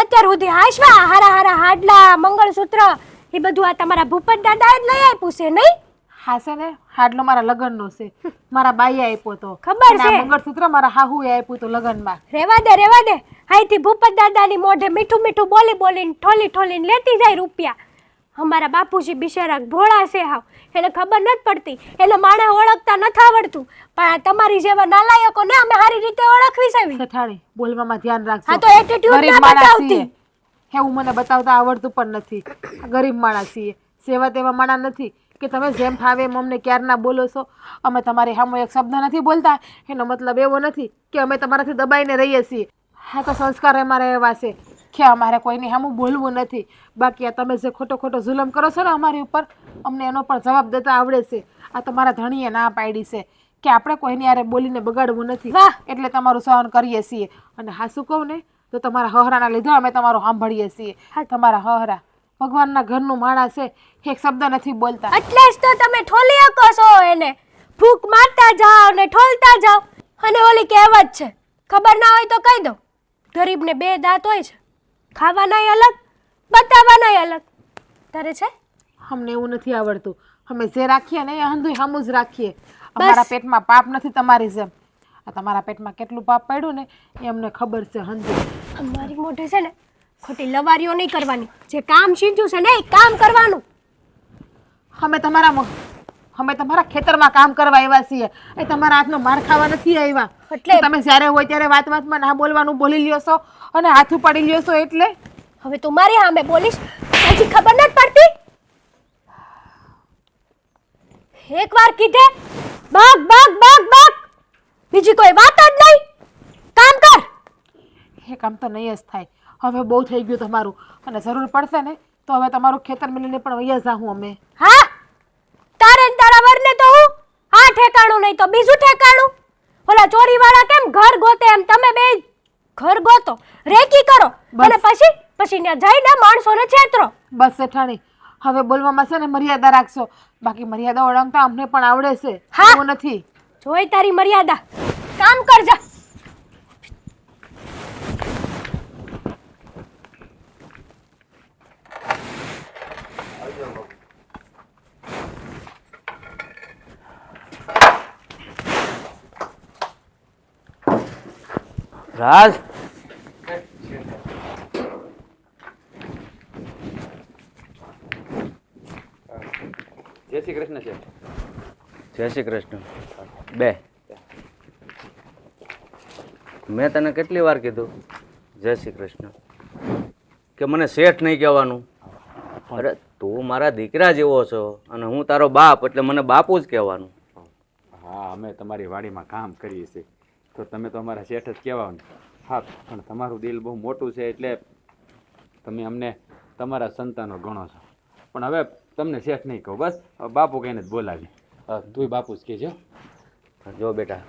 અત્યાર સુધી હાશવા હારા હારા હાડલા, મંગળસૂત્ર એ બધું આ તમારા ભૂપત દાદાએ જ લઈ આપ્યું છે, નહીં? હા છે ને, હાડલો મારા લગ્નનો છે, મારા બાઈએ આપ્યો તો. ખબર છે. મંગળસૂત્ર મારા હાહુએ આપ્યું તો લગ્નમાં. રેવા દે. અહીંથી ભૂપત દાદાની મોઢે મીઠું મીઠું બોલી બોલીને ઠોલી ઠોલીને લેતી જાય રૂપિયા. અમારા બાપુજી બિચારા ભોળા છે હાવ, એને ખબર નથી પડતી, એને માણસ ઓળખતા નથી આવડતું. પણ આ તમારી જેવા નાલાયકોને અમે સારી રીતે ઓળખવી છે. સઠાણી, બોલવામાં ધ્યાન રાખજો. હા તો એટીટ્યુડ ગરીબ ના માણસ બતાવતી. છીએ, એવું મને બતાવતા આવડતું પણ નથી. ગરીબ માણસ છીએ, સેવા તેવા માણસ નથી કે તમે જેમ ફાવે એમ અમને ક્યારના બોલો છો. અમે તમારી સામે એક શબ્દ નથી બોલતા, એનો મતલબ એવો નથી કે અમે તમારાથી દબાઈને રહીએ છીએ. હા તો સંસ્કાર અમારે એવા છે કે અમારે કોઈની સામું બોલવું નથી. બાકી આ તમે જે ખોટો ખોટો જુલમ કરો છો ને અમારી ઉપર, અમને એનો પણ જવાબ દેતા આવડે છે. આ તમારા ધણીએ ના પાડી છે કે આપણે કોઈની હારે બોલીને બગાડવું નથી, એટલે તમારું સહન કરીએ છીએ. અને હા શું કહું ને, તો તમારા હહરાના લીધે અમે તમારું સાંભળીએ છીએ. તમારા હહરા ભગવાનના ઘરનું માણસ છે, એક શબ્દ નથી બોલતા. એટલે જ તો તમે ઠોલી શકો છો એને. ફૂંક મારતા જાઓ ને ઠોલતા જાઓ. અને ઓલી કહેવત છે, ખબર ના હોય તો કહી દો, ગરીબને બે દાંત હોય છે, ખાવાનાય અલગ, બતાવવાનાય અલગ. તારે છે? અમને એવું નથી આવડતું. અમે જે રાખીએ ને એ હંધુય સામું જ રાખીએ. અમારા પેટમાં પાપ નથી તમારી જેમ. આ તમારા પેટમાં કેટલું પાપ પડ્યું ને એ અમને ખબર છે હંધુય. અમારી મોઢે છે ને ખોટી લવારીઓ નહીં કરવાની. જે કામ શીખ્યું છે ને એ કામ કરવાનું. અમે તમારા ખેતરમાં કામ કરવા આવ્યા છીએ, એ તમારા હાથનો માર ખાવા નથી આવ્યા. એટલે તમે જ્યારે હોય ત્યારે વાતમાં ના બોલવાનું બોલી લ્યો છો અને હાથ ઉપાડી લ્યો છો. એટલે હવે તું મારી સામે બોલીશ પછી ખબર નથી પડતી? એકવાર કીધે બગ બગ બગ બગ, બીજી કોઈ વાત જ નહીં. કામ કર. એ કામ તો નહીં જ થાય. હવે બહુ થઈ ગયું તમારું, અને જરૂર પડશે ને તો હવે તમારું ખેતર મિલીને પણ વૈયા જાઉં અમે. હા, તારે ને તારા વરને તો હું આ ઠેકાણું નહીં તો બીજું ઠેકાણું. ઓલા ચોરીવાળા કેમ ઘર ગોતે એમ તમે બે ઘર ગોતો, રેકી કરો અને પછી ત્યાં જઈને માણસોને છેતરો. બસ શેઠાણી, હવે બોલવામાં છે ને મર્યાદા રાખશો. બાકી મર્યાદા ઓળંગતા અમને પણ આવડે છે, એવું નથી. જોઈ તારી મર્યાદા. કામ કરજા. રાજ, જય શ્રી કૃષ્ણ છે. જય શ્રી કૃષ્ણ. બે, મેં તને કેટલી વાર કીધું જય શ્રી કૃષ્ણ કે મને શેઠ નહીં કહેવાનું? અરે તું મારા દીકરા જેવો છો અને હું તારો બાપ, એટલે મને બાપુ જ કહેવાનું. હા, અમે તમારી વાડીમાં કામ કરીએ છીએ તો તમે તો અમારા શેઠ જ કહેવાનું. હા, પણ તમારું દિલ બહુ મોટું છે એટલે તમે અમને તમારા સંતાનો ગણો છો. પણ હવે તમને શેઠ નહીં કહું, બસ બાપુ કહીને જ બોલાવી. તુંય બાપુ જ કહેજો. જો બેટા,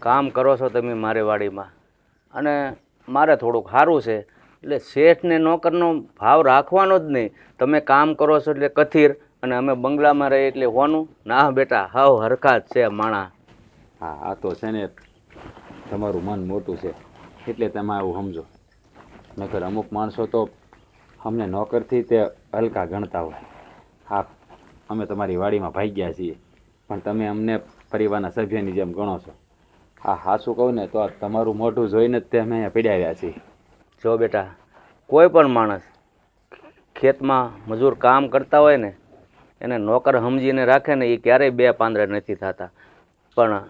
કામ કરો છો તમે મારી વાડીમાં, અને મારે થોડુંક સારું છે એટલે શેઠને નોકરનો ભાવ રાખવાનો જ નહીં. તમે કામ કરો છો એટલે કથિર, અને અમે બંગલામાં રહીએ એટલે હોનું. ના બેટા, હાવ હરખા જ છે માણા. હા, આ તો છે ને તમારું મન મોટું છે એટલે તમે આવું સમજો. નકર અમુક માણસો તો અમને નોકરથી તે હલકા ગણતા હોય. હા, અમે તમારી વાડીમાં ભાગ્યા છીએ, પણ તમે અમને પરિવારના સભ્યની જેમ ગણો છો. હા, હાચું કહું ને તો આ તમારું મોઢું જોઈને જ તે અમે અહીંયા પીડ્યા રહ્યા છીએ. જો બેટા, કોઈ પણ માણસ ખેતમાં મજૂર કામ કરતા હોય ને એને નોકર સમજીને રાખે ને એ ક્યારેય બે પાંદડે નથી થતા. પણ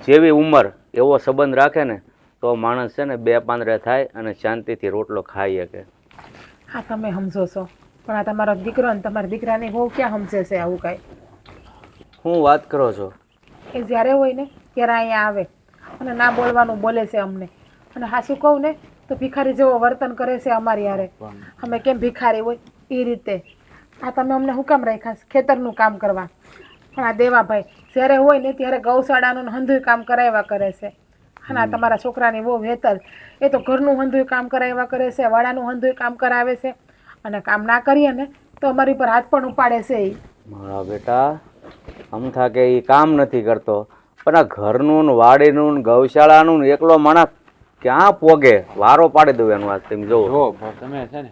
જેવી ઉંમર એવો સંબંધ રાખે ને તો માણસ છે ને બે પાંદડે થાય અને શાંતિથી રોટલો ખાઈ શકે. હા તમે સમજો છો, પણ આ તમારો દીકરો ને તમારા દીકરાની બહુ ક્યાં સમજે છે આવું કાંઈ? શું વાત કરો છો? એ જ્યારે હોય ને ત્યારે અહીંયા આવે અને ના બોલવાનું બોલે છે અમને. અને હાસું કહું ને તો ભિખારી જેવો વર્તન કરે છે અમારી હારે. અમે કેમ ભિખારી હોય એ રીતે. આ તમે અમને હું કામ રાખ્યા છે? ખેતરનું કામ કરવા. પણ આ દેવાભાઈ જ્યારે હોય ને ત્યારે ગૌશાળાનું હંધુય કામ કરાવ્યા કરે છે. અને આ તમારા છોકરાની બહુ હેતર, એ તો ઘરનું હંધુય કામ કરાવ્યા કરે છે, વાડાનું હંધુય કામ કરાવે છે. અને કામ ના કરીએ ને તો અમારી પર હાથ પણ ઉપાડે છે એ. મારા બેટા અમથા કે એ કામ નથી કરતો, પણ આ ઘરનું ને વાડીનું ને ગૌશાળાનું ને એકલો માણસ ક્યાં પોગે? વારો પાડી દઉં એનું. આજ તમે જોવો. જો તમે છે ને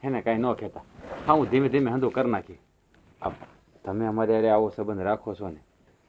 એને કાંઈ ન કહેતા. હા, હું ધીમે ધીમે હંધું કરી નાખી. તમે અમારી હારે આવો સંબંધ રાખો છો ને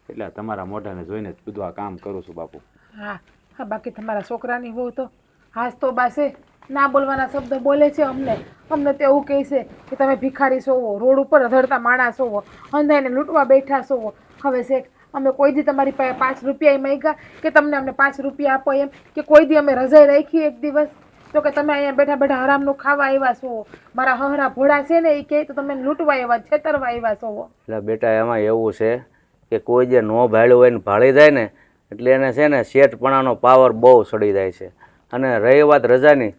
એટલે તમારા મોઢાને જોઈને જ બધું આ કામ કરું છું બાપુ. હા હા, બાકી તમારા છોકરાની બહુ તો હાસ તો બાસે ના બોલવાના શબ્દો બોલે છે અમને. અમને તો એવું કહે છે કે તમે ભિખારી છો, રોડ ઉપર અધડતા માણસ છો, અંધાઈને લૂંટવા બેઠા છો. હવે શેઠ, અમે કોઈ દી તમારી પાસે 5 રૂપિયા માંગ્યા કે તમને અમને 5 રૂપિયા આપો એમ? કે કોઈ દી અમે રજાઈ રાખી એક દિવસ? તો કે તમે અહીંયા બેઠા બેઠા હરામનું ખાવા આવ્યા છો. મારા હહરા ભોળા છે ને એ કહે તો તમે લૂંટવા આવ્યા, છેતરવા આવ્યા છો. એટલે બેટા એમાં એવું છે કે કોઈ જે નો ભાળ્યું હોય ને ભાળી જાય ને એટલે એને છે ને શેઠપણાનો પાવર બહુ સડી જાય છે. અને રહી વાત રજાની,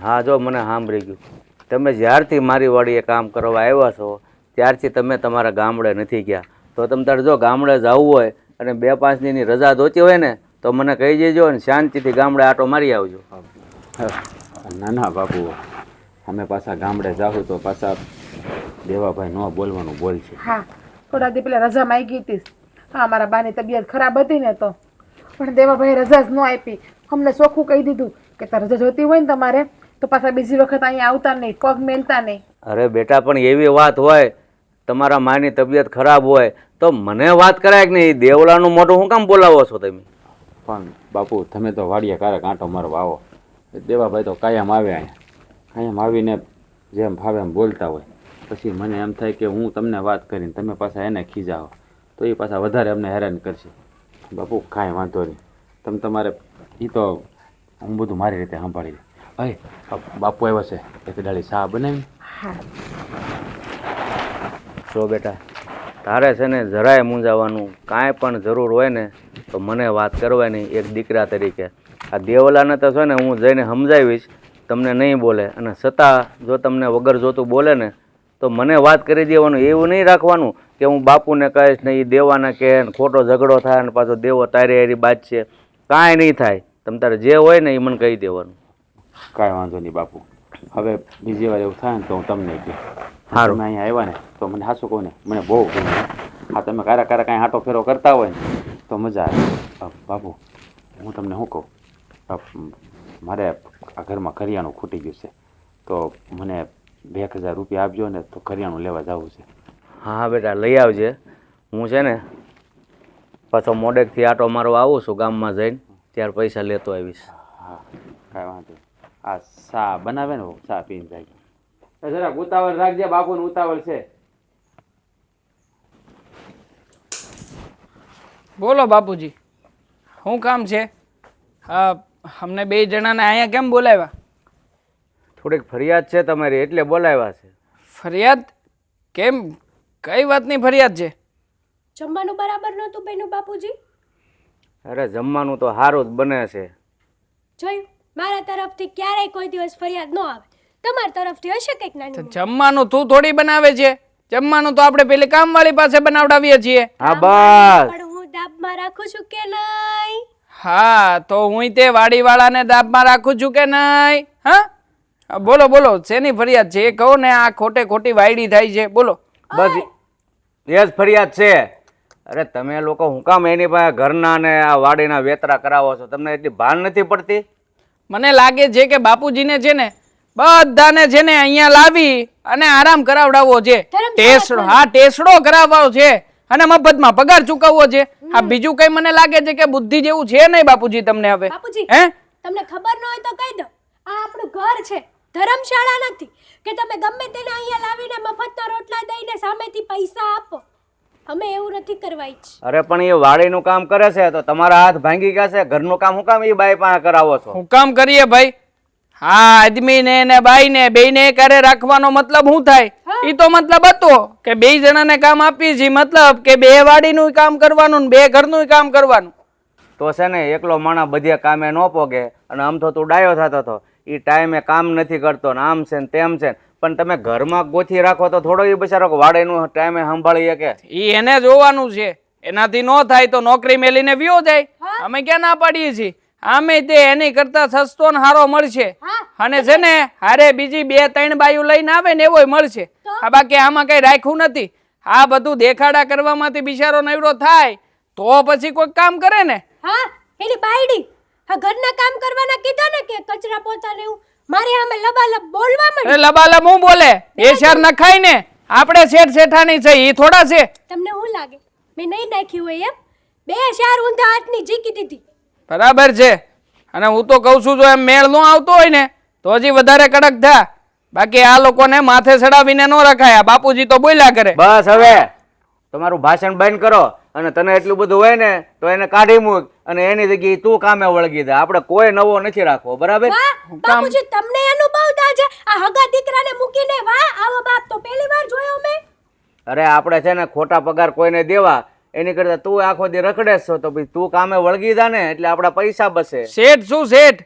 હા જો મને સાંભળી ગયું, તમે જ્યારથી મારી વાડીએ કામ કરવા આવ્યા છો ત્યારથી તમે તમારા ગામડે નથી ગયા. તો તમે તારે જો ગામડે જવું હોય અને 2-5 દીની રજા જોતી હોય ને તો મને કહી દેજો અને શાંતિથી ગામડે આટો મારી આવજો. ના ના બાપુ, અમે પાછા ગામડે જાઉં તો પાછા દેવાભાઈ ન બોલવાનું બોલ છે. હા, થોડા દી પેલા રજા માંગી હતી. હા, મારા બાની તબિયત ખરાબ હતી ને તો, પણ દેવાભાઈ રજા જ ન આપી. અમને ચોખ્ખું કહી દીધું કે રજા જોતી હોય ને તમારે તો પાછા બીજી વખત અહીંયા આવતા નહીં, પગ મેલતા નહીં. અરે બેટા, પણ એવી વાત હોય તમારા માની તબિયત ખરાબ હોય તો મને વાત કરાય કે નહીં? દેવલાનું મોઢું શું કામ બોલાવો છો તમે? પણ બાપુ તમે તો વાડીએ કારક આંટો મારવા આવો, દેવાભાઈ તો કાયમ આવે અહીંયા. કાયમ આવીને જેમ ફાવે એમ બોલતા હોય. પછી મને એમ થાય કે હું તમને વાત કરીને તમે પાછા એને ખીજાવો તો એ પાછા વધારે અમને હેરાન કરશે. બાપુ કાંઈ વાંધો નહીં, તમે તમારે એ તો હું બધું મારી રીતે સાંભળી લઉં. અરે બાપુ આવ્યો છે, એક ડાળી ચા બનાવી. હા જો બેટા, તારે છે ને જરાય મૂંઝાવાનું કાંઈ પણ જરૂર હોય ને તો મને વાત કરવાની એક દીકરા તરીકે. આ દેવલાને તો છે ને હું જઈને સમજાવીશ, તમને નહીં બોલે. અને છતાં જો તમને વગર જોતું બોલે ને તો મને વાત કરી દેવાનું. એવું નહીં રાખવાનું કે હું બાપુને કહીશ ને એ દેવાના કહે ને ખોટો ઝઘડો થાય ને પાછો દેવો તારી હારી બાદ છે. કાંઈ નહીં થાય, તમે તારે જે હોય ને એ મને કહી દેવાનું. કાંઈ વાંધો નહીં બાપુ, હવે બીજી વાર એવું થાય ને તો હું તમને કહું. સારું. તમે અહીંયા આવ્યા ને તો મને હાચું કહું ને મને બહુ ગમ્યું. હા, તમે કારા કાંઈ આંટો ફેરો કરતા હોય ને તો મજા આવે. બાપુ હું તમને શું કહું, મારે આ ઘરમાં કરિયાણું ખૂટી ગયું છે તો મને 2000 રૂપિયા આપજો ને તો કરિયાણું લેવા જવું છે. હા હા બેટા, લઈ આવજે. હું છે ને પાછો મોડેકથી આટો મારવા આવું છું ગામમાં જઈને, ત્યારે પૈસા લેતો આવીશ. હા, કાંઈ વાંધો નહીં. આ ચા બનાવે ને ચા પીને જાય. જરાક ઉતાવળ રાખજે, બાપુને ઉતાવળ છે. બોલો બાપુજી, શું કામ છે? અમને 2 જણાને અહીંયા કેમ બોલાવ્યા? થોડીક ફરિયાદ છે તમારી એટલે બોલાવ્યા છે. ફરિયાદ? કેમ, કઈ વાતની ફરિયાદ છે? જમવાનું બરાબર નહોતું બન્યું બાપુજી. અરે જમવાનું તો સારું જ બને છે. જોયું, મારા તરફથી ક્યારેય કોઈ દિવસ ફરિયાદ ન આવે. તમારી તરફથી હશે કંઈક નાની મોટી. જમવાનું તું થોડી બનાવે છે, જમવાનું તો આપણે પેલી કામવાળી પાસે બનાવડાવીએ છીએ. હા બસ. પણ હું દાબમાં રાખું છું કે નહીં? હા, તો હું તે વાડીવાળાને દાબમાં રાખું છું કે નહીં? હા, બોલો બોલો, શેની ફરિયાદ છે એ કહો ને. આ ખોટે ખોટી વાયડી થાય છે, બોલો. બસ એ જ ફરિયાદ છે. અરે તમે લોકો હું કામ એની પાસે ઘરના ને આ વાડીના વેતરા કરાવો છો? તમને એટલી ભાન નથી પડતી? મને લાગે છે કે બાપુજીને છે ને બધાને છે ને અહીંયા લાવી અને આરામ કરાવડાવવો છે. ટેસ્ટો, હા ટેસ્ટો કરાવવો છે અને મફતમાં પગાર ચૂકવવો છે. આ બીજું કઈ મને લાગે છે કે બુદ્ધિ જેવું છે નહીં બાપુજી તમને હવે. બાપુજી હે તમને ખબર ન હોય તો કહી દો, આ આપણું ઘર છે, ધર્મશાળા નથી કે તમે ગમે તેને અહીંયા લાવીને મફતના રોટલા દઈને સામેથી પૈસા આપો. અમે એવું નથી કરવા ઈચ્છ. અરે પણ એ વાડીનું કામ કરે છે તો તમારા હાથ ભાંગી ગયા છે. ઘરનું કામ હું કામ એ બાઈ પાસે કરાવો છો? હું કામ કરીએ ભાઈ? હા, આદમીને ને બાઈને બેયને એકારે રાખવાનો મતલબ શું થાય? ઈ તો મતલબ હતો કે બે જણાને કામ આપીએ છીએ, મતલબ કે બે વાડીનું કામ કરવાનું ને બે ઘરનું કામ કરવાનું. તો છે ને એકલો માણસ બધે કામે ન પોગે અને આમ તો તું ડાયો થતો હતો, એ ટાઈમે કામ નથી કરતો ને આમ છે ને તેમ છે, પણ તમે ઘરમાં ગોથી રાખો તો થોડો એ બચારો વાડેનું ટાઈમે સંભાળી શકે. ઈ એને જોવાનું છે. એનાથી ન થાય તો નોકરી મેલીને વ્યો જાય. અમે ક્યાં ના પાડીએ છીએ? આમે તે એની કરતા સસ્તો ને હારો મળશે. અને છે ને હારે બીજી 2-3 બાયું લઈને આવે ને એવોય મળશે. આ બાકી આમાં કઈ રાખ્યું નથી. આ બધું દેખાડા કરવામાંથી બિચારો નવરો થાય તો પછી કોઈ કામ કરે ને. હા, એની બાયડી હા ઘરના કામ કરવાના કીધા ને કે કચરા પોતા ને એવું, મારી સામે લબાલબ બોલવા માંડી. એ લબાલબ હું બોલે? એ શેર નખાય ને, આપણે શેઠ શેઠાણી છે ઈ થોડા છે. તમને શું લાગે મેં નહીં નાખ્યું હોય એમ? 2 શેર ઊંધા હાથની જીકી દીધી. બરાબર છે. અને હું તો કઉ છું જો એમ મેળ નો આવતો હોય ને તો હજી વધારે કડક થા. બાકી આ લોકોને માથે ચડાવીને ન રખાયા. બાપુજી તો બોલ્યા કરે. બસ હવે તમારું ભાષણ બંધ કરો અને તને એટલું બધું હોય ને તો એને કાઢી મૂક અને એની જગ્યાએ તું કામે વળગી દે. આપણે કોઈ નવો નથી રાખવો, બરાબર? વાહ બાપુજી, તમને અનુભવ થાય છે આ હગા દીકરાને મૂકીને? વાહ, આવો બાપ તો પહેલી વાર જોયો મેં. અરે આપણે છે ને ખોટા પગાર કોઈને દેવા એની કરતા તું આખો દી રખડે છો તો ભાઈ તું કામે વળગી જા ને એટલે આપણા પૈસા બસે. શેઠ શું શેઠ?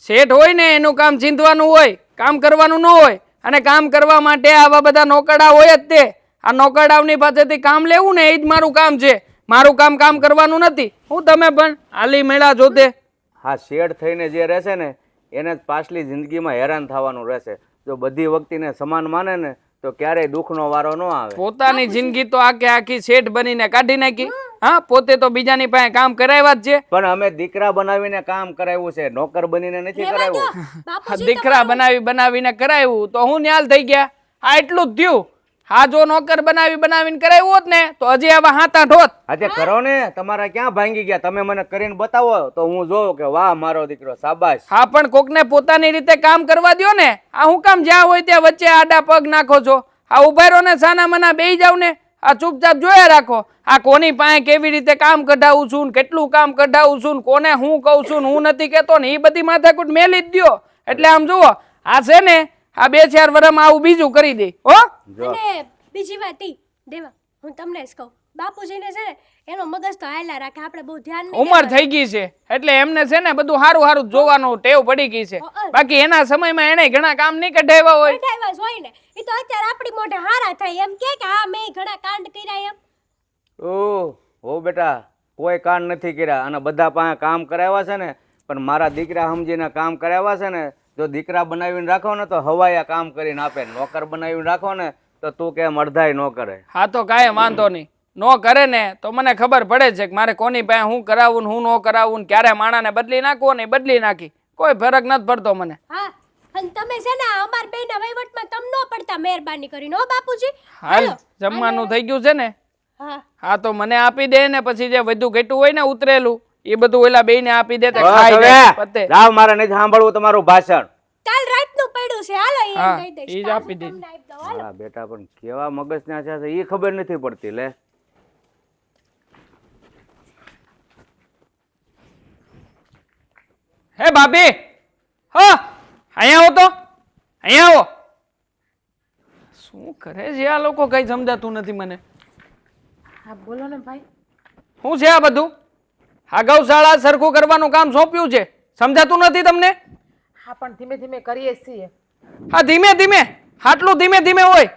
શેઠ હોય ને એનું કામ ચીંધવાનું હોય, કામ કરવાનું ન હોય. અને કામ કરવા માટે આવા બધા નોકરડા હોય જ તે. આ નોકરડાઓની પાસેથી કામ લેવું ને એ જ મારું કામ છે. મારું કામ કામ કરવાનું નથી. હું તમે પણ આલી મેળા જોતે. હા, શેઠ થઈને જે રહેશે ને એને જ પાછલી જિંદગીમાં હેરાન થવાનું રહેશે. જો બધી વખતીને સમાન માને ને તો ક્યારેય દુઃખનો વારો ન આવે. પોતાની જિંદગી તો આખે આખી શેઠ બનીને કાઢી નાખી. હા, પોતે તો બીજાની પાસે કામ કરાવ્યા જ છે. પણ અમે દીકરા બનાવીને કામ કરાવ્યું છે, નોકર બનીને નથી કરાવ્યું. બાપુજી દીકરા બનાવીને કરાવ્યું તો હું ન્યાલ થઈ ગયા. આ એટલું જ થયું. હા, જો નોકર બનાવીને કરાવ્યું હોત ને તો હજી આવા 7-8 હોત. આજે કરો ને, તમારા ક્યાં ભાંગી ગયા? તમે મને કરીને બતાવો તો હું જોઉં કે વાહ મારો દીકરો, શાબાશ. હા, પણ કોકને પોતાની રીતે કામ કરવા દ્યો ને. આ હું કામ જ્યાં હોય ત્યાં વચ્ચે આડા પગ નાખો છો? આ ઉભા રહો ને, સાના મના બેહી જાવ ને. આ ચૂપચાપ જોયા રાખો. આ કોની પાસે કેવી રીતે કામ કઢાવું છું, કેટલું કામ કઢાવું છું, કોને હું કહું છું, હું નથી કહેતો ને, એ બધી માથાકૂટ મેલી જ દ્યો. એટલે આમ જુઓ, આ છે ને આ 2-4 વર્ષમાં આવું બીજું કરી દે. હો, અને બીજી વાત ઈ દેવા, હું તમને જ કહું, બાપુજીને છે ને એનો મગજ તો હાયલા રાખે, આપણે બહુ ધ્યાન નહીં ઉંમર થઈ ગઈ છે એટલે એમને છે ને બધું સારું જોવાનું ટેવ પડી ગઈ છે. બાકી એના સમયમાં એને ઘણા કામ નહીં કઢાવ્યા હોય. કઢાવ્યા હોય ને એ તો અત્યારે આપણી મોઢે હારા થાય એમ કે હા મેં ઘણા કાંડ કર્યા એમ. ઓ બેટા, કોઈ કામ નથી કર્યા અને બધા પાસે કામ કરાવ્યા છે ને, પણ મારા દીકરા સમજીને કામ કરાવ્યા છે ને. જો દીકરા બનાવીને રાખો ને તો હવાયા કામ કરીને આપે, નોકર બનાવીને રાખો ને તો તું કેમ અડધાય ન કરે. હા, તો કાંઈ વાંધો નહીં. નો કરે ને તો મને ખબર પડે છે કે મારે કોની પાસે હું કરાવું ને હું ન કરાવું ને ક્યારે માણાને બદલી નાખવું ને બદલી નાખી. કોઈ ફરક નથી પડતો મને. હા, અને તમે છે ને અમાર બેયના વહીવટમાં તમ નો પડતા, મહેરબાની કરીને. હો બાપુજી, હાલ જમવાનું થઈ ગયું છે ને? હા હા, તો મને આપી દે ને પછી જે વધુ ઘેટું હોય ને ઉતરેલું એ બધું ઓલા બેયને આપી દે. જાવ, મારે નથી સાંભળવું તમારું ભાષણ. કાલ રાતનું પડ્યું છે, હાલો ઈ હા, એમ દઈ દઈશ. ઈ જ આપી દે. તમને આપી દઉં, હાલો. હા બેટા, પણ કેવા મગજના છે એ ખબર નથી પડતી. લે હે ભાભી, હા અહીંયા આવો તો, અહીંયા આવો. શું કરે છે આ લોકો? કઈ સમજાતું નથી મને. હા બોલો ને ભાઈ. શું છે આ બધું? આ ગૌશાળા સરખું કરવાનું કામ સોંપ્યું છે, સમજાતું નથી તમને? હા પણ ધીમે ધીમે કરીએ જ છીએ. હા, ધીમે ધીમે? આટલું ધીમે ધીમે હોય?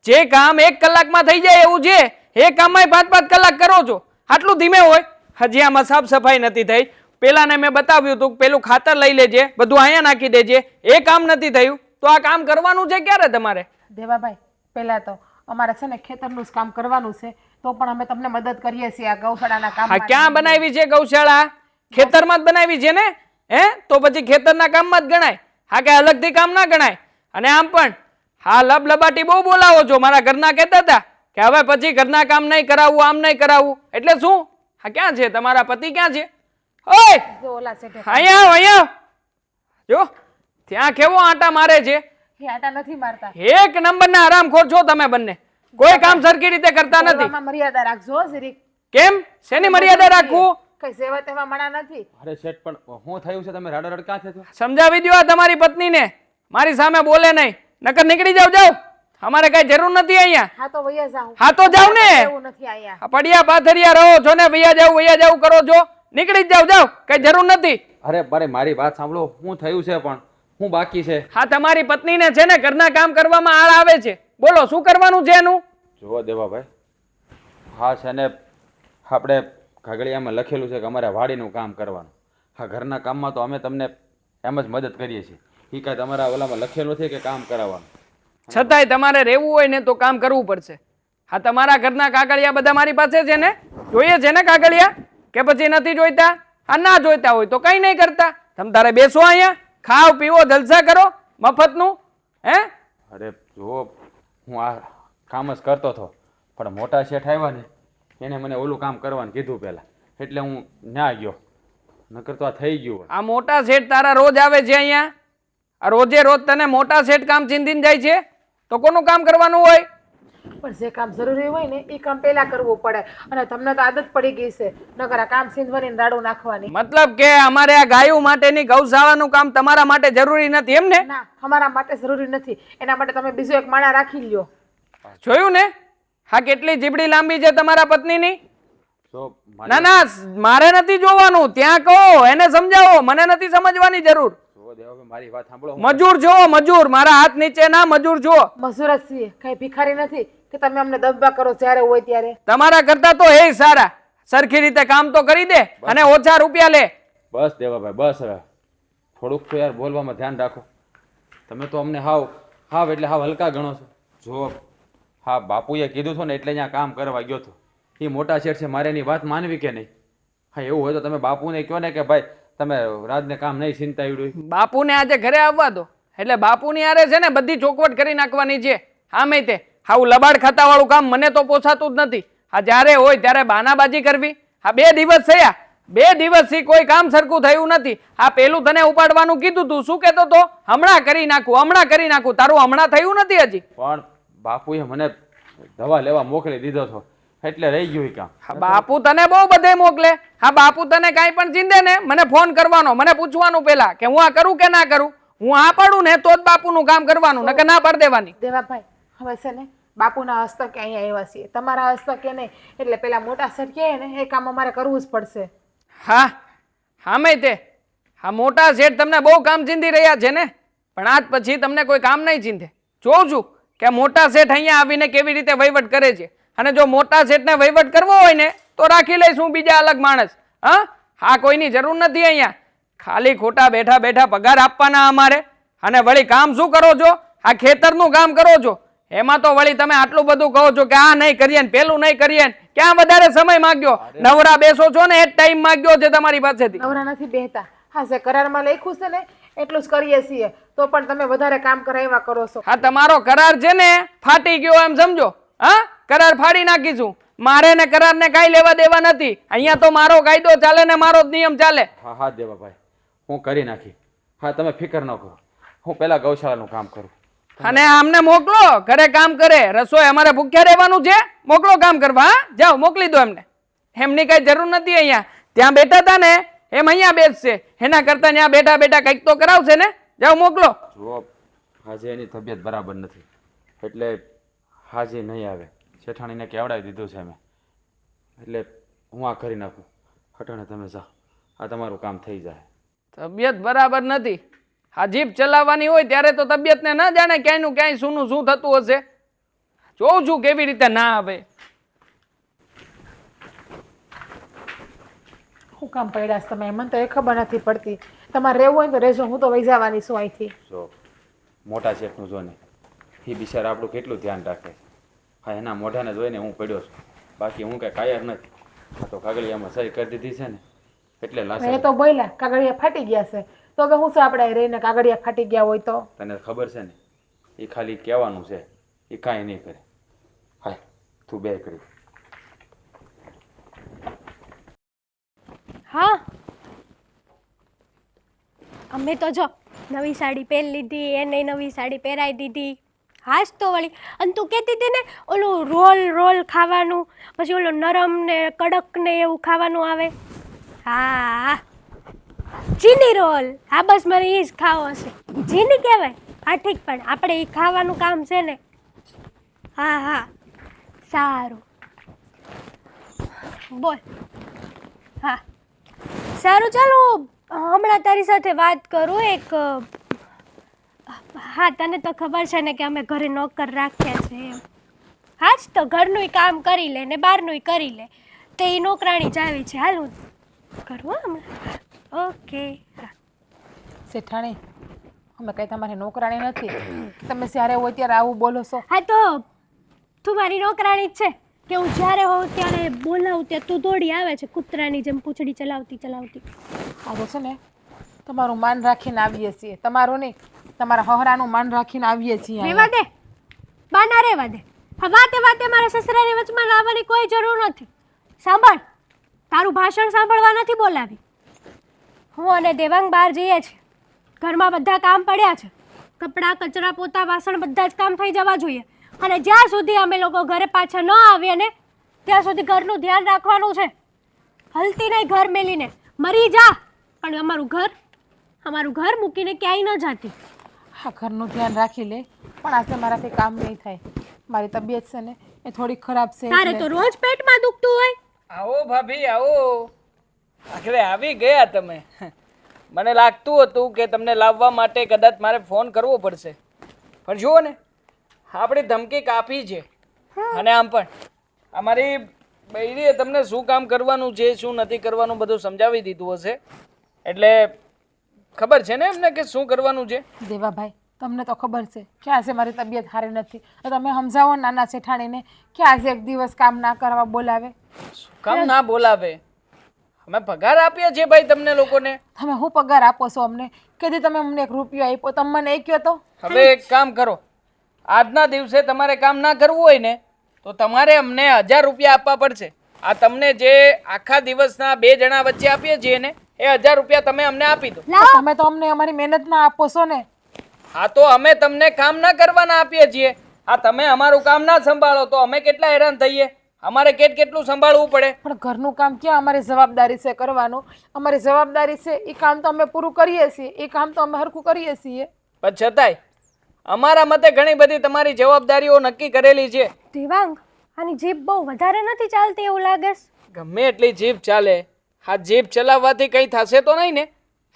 જે કામ 1 કલાકમાં થઈ જાય એવું છે એ કામમાં 5-5 કલાક કરો છો. આટલું ધીમે હોય? હજી આમાં સાફ સફાઈ નથી થઈ. પેલાને મેં બતાવ્યું હતું પેલું ખાતર લઈ લેજે, બધું અહીંયા નાખી દેજે, એ કામ નથી થયું. તો આ કામ કરવાનું છે ક્યારે તમારે? દેવાભાઈ, પહેલા તો અમારે છે ને ખેતરનું જ કામ કરવાનું છે, તો પણ અમે તમને મદદ કરીએ છીએ આ ગૌશાળાના કામ. હા, ક્યાં બનાવી છે ગૌશાળા? ખેતરમાં જ બનાવી છે ને? હે, તો પછી ખેતરના કામમાં જ ગણાય. હા, કે અલગથી કામ ના ગણાય. અને આમ પણ હા લબલબાટી બહુ બોલાવો છો. મારા ઘરના કહેતા હતા કે હવે પછી ઘરના કામ નહીં કરાવવું, આમ નહીં કરાવવું. એટલે શું? હા ક્યાં છે તમારા પતિ? ક્યાં છે? ઓય જો ઓલા શેઠે અહીંયા આવ, અહીંયા આવ. જો ત્યાં કેવો આટા મારે છે. એ આટા નથી મારતા. એક નંબરના હરામખોર છો તમે બંને. કોઈ કામ સરખી રીતે કરતા નથી. બોલવામાં મર્યાદા રાખજો જરીક. કેમ? શેની મર્યાદા રાખવું? કઈ સેવા તેવા મણા નથી. અરે શેઠ પણ શું થયું છે? તમે રાડો રડ ક્યાં થયો? સમજાવી દો આ તમારી પત્નીને. મારી સામે બોલે નહીં, નકર નીકળી જાવ. જાવ, અમારે કઈ જરૂર નથી અહીંયા. હા તો વૈયા જાઉં. હા તો જાવ ને. એવું નથી અહીંયા. આ પડ્યા પાથરિયા રહો છો ને, વૈયા જાવ કરો છો. નીકળી જ જાવ. જાવ, કઈ જરૂર નથી. અરે મારી વાત સાંભળો. શું થયું છે પણ? શું બાકી છે? હા તમારી પત્નીને છે ને ઘરના કામ કરવામાં આળ આવે છે. બોલો શું કરવાનું છે એનું? જુઓ દેવાભાઈ, હા છે ને આપણે કાગળિયામાં લખેલું છે કે અમારે વાડીનું કામ કરવાનું. હા ઘરના કામમાં તો અમે તમને એમ જ મદદ કરીએ છીએ. એ કાંઈ તમારા ઓલામાં લખેલું છે કે કામ કરાવવાનું. છતાંય તમારે રહેવું હોય ને તો કામ કરવું પડશે. હા તમારા ઘરના કાગળિયા બધા મારી પાસે છે ને? જોઈએ છે ને કાગળિયા? કે પછી નથી જોઈતા? હા ના જોઈતા હોય તો કઈ નહીં કરતા. તમે તારે બેસો અહીંયા, ખાઓ પીવો, જલસા કરો મફતનું. હે અરે જુઓ, હું આ કામ જ કરતો હતો પણ મોટા શેઠ આવ્યા ને એને મને ઓલું કામ કરવાનું કીધું પહેલાં, એટલે હું ના ગયો. નકર તો આ થઈ ગયું. આ મોટા શેઠ તારા રોજ આવે છે અહીંયા? આ રોજે રોજ તને મોટા શેઠ કામ ચીંધીને જાય છે તો કોનું કામ કરવાનું હોય? પણ જે કામ જરૂરી હોય ને એ કામ પહેલા કરવું પડે. અને તમને તો આદત પડી ગઈ છે નકર આ કામ સીંધવાની ને રાડું નાખવાની. મતલબ કે અમારે આ ગાયો માટેની ગૌશાળાનું કામ તમારા માટે જરૂરી નથી એમ ને? ના, અમારા માટે જરૂરી નથી. એના માટે તમે બીજો એક માણા રાખી લ્યો. જોયું ને? હા કેટલી જીબડી લાંબી છે તમારા પત્નીની. તો ના ના મારે નથી જોવાનું, ત્યાં કહો એને સમજાવો, મને નથી સમજવાની જરૂર. જુઓ દેવાભાઈ, મારી વાત સાંભળો. મજૂર જો મજૂર, મારા હાથ નીચે ના મજૂર જો. મજૂર જ છીએ, કઈ ભિખારી નથી કે તમે અમને દબદબા કરો જ્યારે હોય ત્યારે. તમારા કરતા તો એ સારા. સરખી રીતે કામ તો કરી દે અને ઓછા રૂપિયા લે. બસ દેવાભાઈ બસ. હવે થોડુંક તો યાર બોલવામાં ધ્યાન રાખો. તમે તો અમને હાવ એટલે હાવ હલકા ગણો છો. જો હા બાપુએ કીધું હતું ને એટલે અહીંયા કામ કરવા ગયો હતો. એ મોટા શેઠ છે, મારે એની વાત માનવી કે નહીં? હા એવું હોય તો તમે બાપુને કહો ને કે ભાઈ તમે રાજને કામ નહીં ચિંતા આવડ્યું. બાપુને આજે ઘરે આવવા દો, એટલે બાપુની આરે છે ને બધી ચોખવટ કરી નાખવાની છે. હા મેં તે આવું લબાડ ખાતા વાળું કામ મને તો પોસાતું જ નથી. હા જ્યારે હોય ત્યારે બાનાબાજી કરવી. હા 2 દિવસ થયા, 2 દિવસથી કોઈ કામ સરખું થયું નથી. આ પેલું તને ઉપાડવાનું કીધું તું, શું કહેતો તો? હમણાં કરી નાખું, હમણાં કરી નાખું. તારું હમણાં થયું નથી હજી. પણ બાપુએ મને દવા લેવા મોકલી દીધો હતો એટલે રહી ગયું એ કામ. હા બાપુ તને બહુ બધે મોકલે. હા બાપુ તને કાંઈ પણ ચીંધે ને મને ફોન કરવાનો, મને પૂછવાનું પેલા કે હું આ કરું કે ના કરું. હું આ પાડું ને તો જ બાપુનું કામ કરવાનું, નકર ના પાડી દેવાની. દેવાભાઈ હવે છે ને બાપુના હસ્તકે અહીંયા આવ્યા છીએ, તમારા હસ્તકે નહીં. એટલે પેલા મોટા શેઠ કહે ને એ કામ અમારે કરવું જ પડશે. હા હા મેં તે હા મોટા શેઠ તમને બહુ કામ ચીંધી રહ્યા છે ને, પણ આજ પછી તમને કોઈ કામ નહીં ચીંધે. જોઉં છું કે મોટા શેઠ અહીંયા આવીને કેવી રીતે વહીવટ કરે છે. અને જો મોટા શેઠને વહીવટ કરવો હોય ને તો રાખી લઈશું બીજા અલગ માણસ. હા કોઈની જરૂર નથી અહીંયા. ખાલી ખોટા બેઠા બેઠા પગાર આપવાના અમારે. અને વળી કામ શું કરો છો? આ ખેતરનું કામ કરો છો. એમાં તો વળી તમે આટલું બધું કહો છો કે આ નહીં કરીએ ને પેલું નહીં કરીએ ને. ક્યાં વધારે સમય માંગ્યો? નવરા બેસો છો ને એ જ ટાઈમ માંગ્યો છે તમારી પાસેથી. નવરા નથી બેહતા. હા જે કરારમાં લખ્યું છે ને એટલું જ કરીએ છીએ, તો પણ તમે વધારે કામ કરાવ્યા કરો છો. હા તમારો કરાર છે ને ફાટી ગયો એમ સમજો. હા કરાર ફાડી નાખીશું. મારે ને કરાર ને કાંઈ લેવા દેવા નથી. અહીંયા તો મારો કાયદો ચાલે ને મારો જ નિયમ ચાલે. હા દેવાભાઈ હું કરી નાખી. હા તમે ફિકર ન કરો, હું પેલા ગૌશાળાનું કામ કરું. અને આમને મોકલો ઘરે કામ કરે. રસોઈ અમારે ભૂખ્યા રહેવાનું છે? મોકલો કામ કરવા. હા જાઓ મોકલી દો એમને. એમની કઈ જરૂર નથી અહીંયા. ત્યાં બેઠા હતા ને એમ અહીંયા બેસશે. એના કરતા ત્યાં બેઠા બેઠા કંઈક તો કરાવશે ને. જાઓ મોકલો. જુઓ આજે એની તબિયત બરાબર નથી એટલે હાજી નહીં આવે. શેઠાણીને કેવડાવી દીધું છે મેં, એટલે હું આ કરી નાખું. હટાણે તમે જાઓ, આ તમારું કામ થઈ જાય. તબિયત બરાબર નથી. આ જીભ ચલાવવાની હોય ત્યારે તો તબિયતને ન જાણે ક્યાંયનું ક્યાંય શું થતું હશે. જોઉં છું કેવી રીતે ના આવે. શું કામ પડ્યા છે તમે? મને તો એ ખબર નથી પડતી. તમારે રહેવું હોય ને તો રહેજો, હું તો વહી જવાની છું અહીંથી. જો મોટા શેઠનું જો ને એ બિચારા આપણું કેટલું ધ્યાન રાખે છે. હા એના મોઢાને જોઈને હું પડ્યો છું, બાકી હું કાંઈ કાયર નથી. હા તો કાગળિયામાં સહી કરી દીધી છે ને એટલે એ લાશે. તો બોલ્યા કાગળિયા ફાટી ગયા છે, તો હવે હું શું આપણે રહીને કાગળિયા ફાટી ગયા હોય તો? તને ખબર છે ને એ ખાલી કહેવાનું છે, એ કાંઈ નહીં કરે. હાય તું બે કરી. હા અમે તો જો નવી સાડી પહેરી લીધી, એને નવી સાડી પહેરાવી દીધી. હાશ તો વળી. અને તું કહેતી હતી ને ઓલું રોલ ખાવાનું, પછી ઓલું નરમ ને કડક ને એવું ખાવાનું આવે. હા ચીની રોલ. હા બસ મારે એ જ ખાવો હશે. ચીની કહેવાય? હા ઠીક, પણ આપણે એ ખાવાનું કામ છે ને. હા હા સારું બોલ. હા સારું ચાલો હમણાં તારી સાથે વાત કરું એક. હા તને તો ખબર છે ને કે અમે ઘરે નોકર રાખ્યા છે એમ. હા જ તો ઘરનું કામ કરી લે ને બહારનું કરી લે, તે એ નોકરાણી જ આવી છે. હાલ હું કરું હમણાં. ઓકે હા. શેઠાણી, અમે કઈ તમારી નોકરાણી નથી. તમે જ્યારે હોય ત્યારે આવું બોલો છો. હા તો તું મારી નોકરાણી જ છે કે હું જ્યારે હોઉં ત્યારે બોલાવું ત્યાં તું દોડી આવે છે કૂતરાની જેમ પૂંછડી ચલાવતી ચલાવતી. આ તો છે ને તમારું માન રાખીને આવીએ છીએ. તમારું નહીં, તમારા હહરાનું માન રાખીને આવીએ છીએ રેવા અહીંયા. દે બાના રેવા દે. હા વાતે વાતે મારા સસરાની વચમાં લાવવાની કોઈ જરૂર નથી. સાંભળ, તારું ભાષણ સાંભળવા નથી બોલાવી. હું અને દેવાંગ બહાર જઈએ છીએ. ઘરમાં બધા કામ પડ્યા છે. કપડાં કચરા પોતા વાસણ બધા જ કામ થઈ જવા જોઈએ. અને જ્યાં સુધી અમે લોકો ઘરે પાછા ન આવીએ ને ત્યાં સુધી ઘરનું ધ્યાન રાખવાનું છે. હલતી નહીં ઘર મેલીને. મરી જા પણ અમારું ઘર મૂકીને ક્યાંય ન જાતી. હા ઘરનું ધ્યાન રાખી લે, પણ આજે મારાથી કામ નહીં થાય. મારી તબિયત છે ને એ થોડી ખરાબ છે. તારે તો રોજ પેટમાં દુખતું હોય. આવો ભાભી આવો. આખરે આવી ગયા તમે. મને લાગતું હતું કે તમને લાવવા માટે કદાચ મારે ફોન કરવો પડશે, પણ જુઓ ને આપણી ધમકી કાપી છે. અને આમ પણ અમારી બૈરીએ તમને શું કામ કરવાનું છે શું નથી કરવાનું બધું સમજાવી દીધું હશે, એટલે ખબર છે ને એમને કે શું કરવાનું છે. દેવાભાઈ, તમને તો ખબર છે કે આજે મારી તબિયત સારી નથી, તો તમે સમજાવો નાના શેઠાણીને કે આજે એક દિવસ કામ ના કરવા બોલાવે. કામ ના બોલાવે? અમે પગાર આપીએ છીએ ભાઈ તમને લોકોને. તમે શું પગાર આપો છો અમને? કદી તમે અમને 1 રૂપિયો આપ્યો? તમે મને એ કહો તો. હવે એક કામ કરો, આજના દિવસે તમારે કામ ના કરવું હોય ને તો તમારે અમને 1000 રૂપિયા આપવા પડશે. આ તમને જે આખા દિવસના 2 જણા વચ્ચે આપીએ છીએ ને એ 1000 રૂપિયા તમે અમને આપી દો. તો તમે તો અમને અમારી મહેનત ના આપો છો ને. હા તો અમે તમને કામ ના કરવાના આપીએ છીએ. આ તમે અમારું કામ ના સંભાળો તો અમે કેટલા હેરાન થઈએ. અમારે કેટલું સંભાળવું પડે. પણ ઘરનું કામ ક્યાં અમારી જવાબદારી છે કરવાનું? અમારી જવાબદારી છે એ કામ તો અમે પૂરું કરીએ છીએ, એ કામ તો અમે હરખું કરીએ છીએ. પણ છતાંય અમારા મતે ઘણી બધી તમારી જવાબદારીઓ નક્કી કરેલી છે. દેવાંગ, આની જીભ બહુ વધારે નથી ચાલતી એવું લાગે છે. ગમે એટલી જીભ ચાલે, આ જીભ ચલાવવાથી કંઈ થશે તો નહીં ને?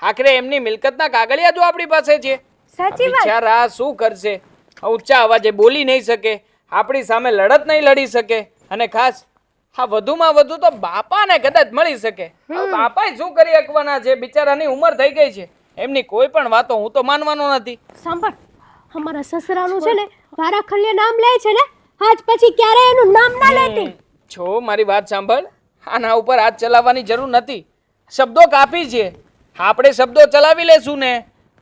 આખરે એમની મિલકતના કાગળિયા જો આપણી પાસે છે. સાચી વાત. બિચારા શું કરશે? ઊંચા અવાજે બોલી નહીં શકે, આપણી સામે લડત નહીં લડી શકે, અને ખાસ હા વધુમાં વધુ તો બાપાને કદાચ મળી શકે. બાપાએ શું કરી શકવાના છે? બિચારાની ઉંમર થઈ ગઈ છે, એમની કોઈ પણ વાતો હું તો માનવાનો નથી. સાંભળ, અમારા સસરાનું છે ને વારા ખલ્લે નામ લે છે ને, આજ પછી ક્યારે એનું નામ ના લેતી. છો મારી વાત સાંભળ, આના ઉપર હાથ ચલાવવાની જરૂર નથી. શબ્દો કાપી છે, આપણે શબ્દો ચલાવી લેશું ને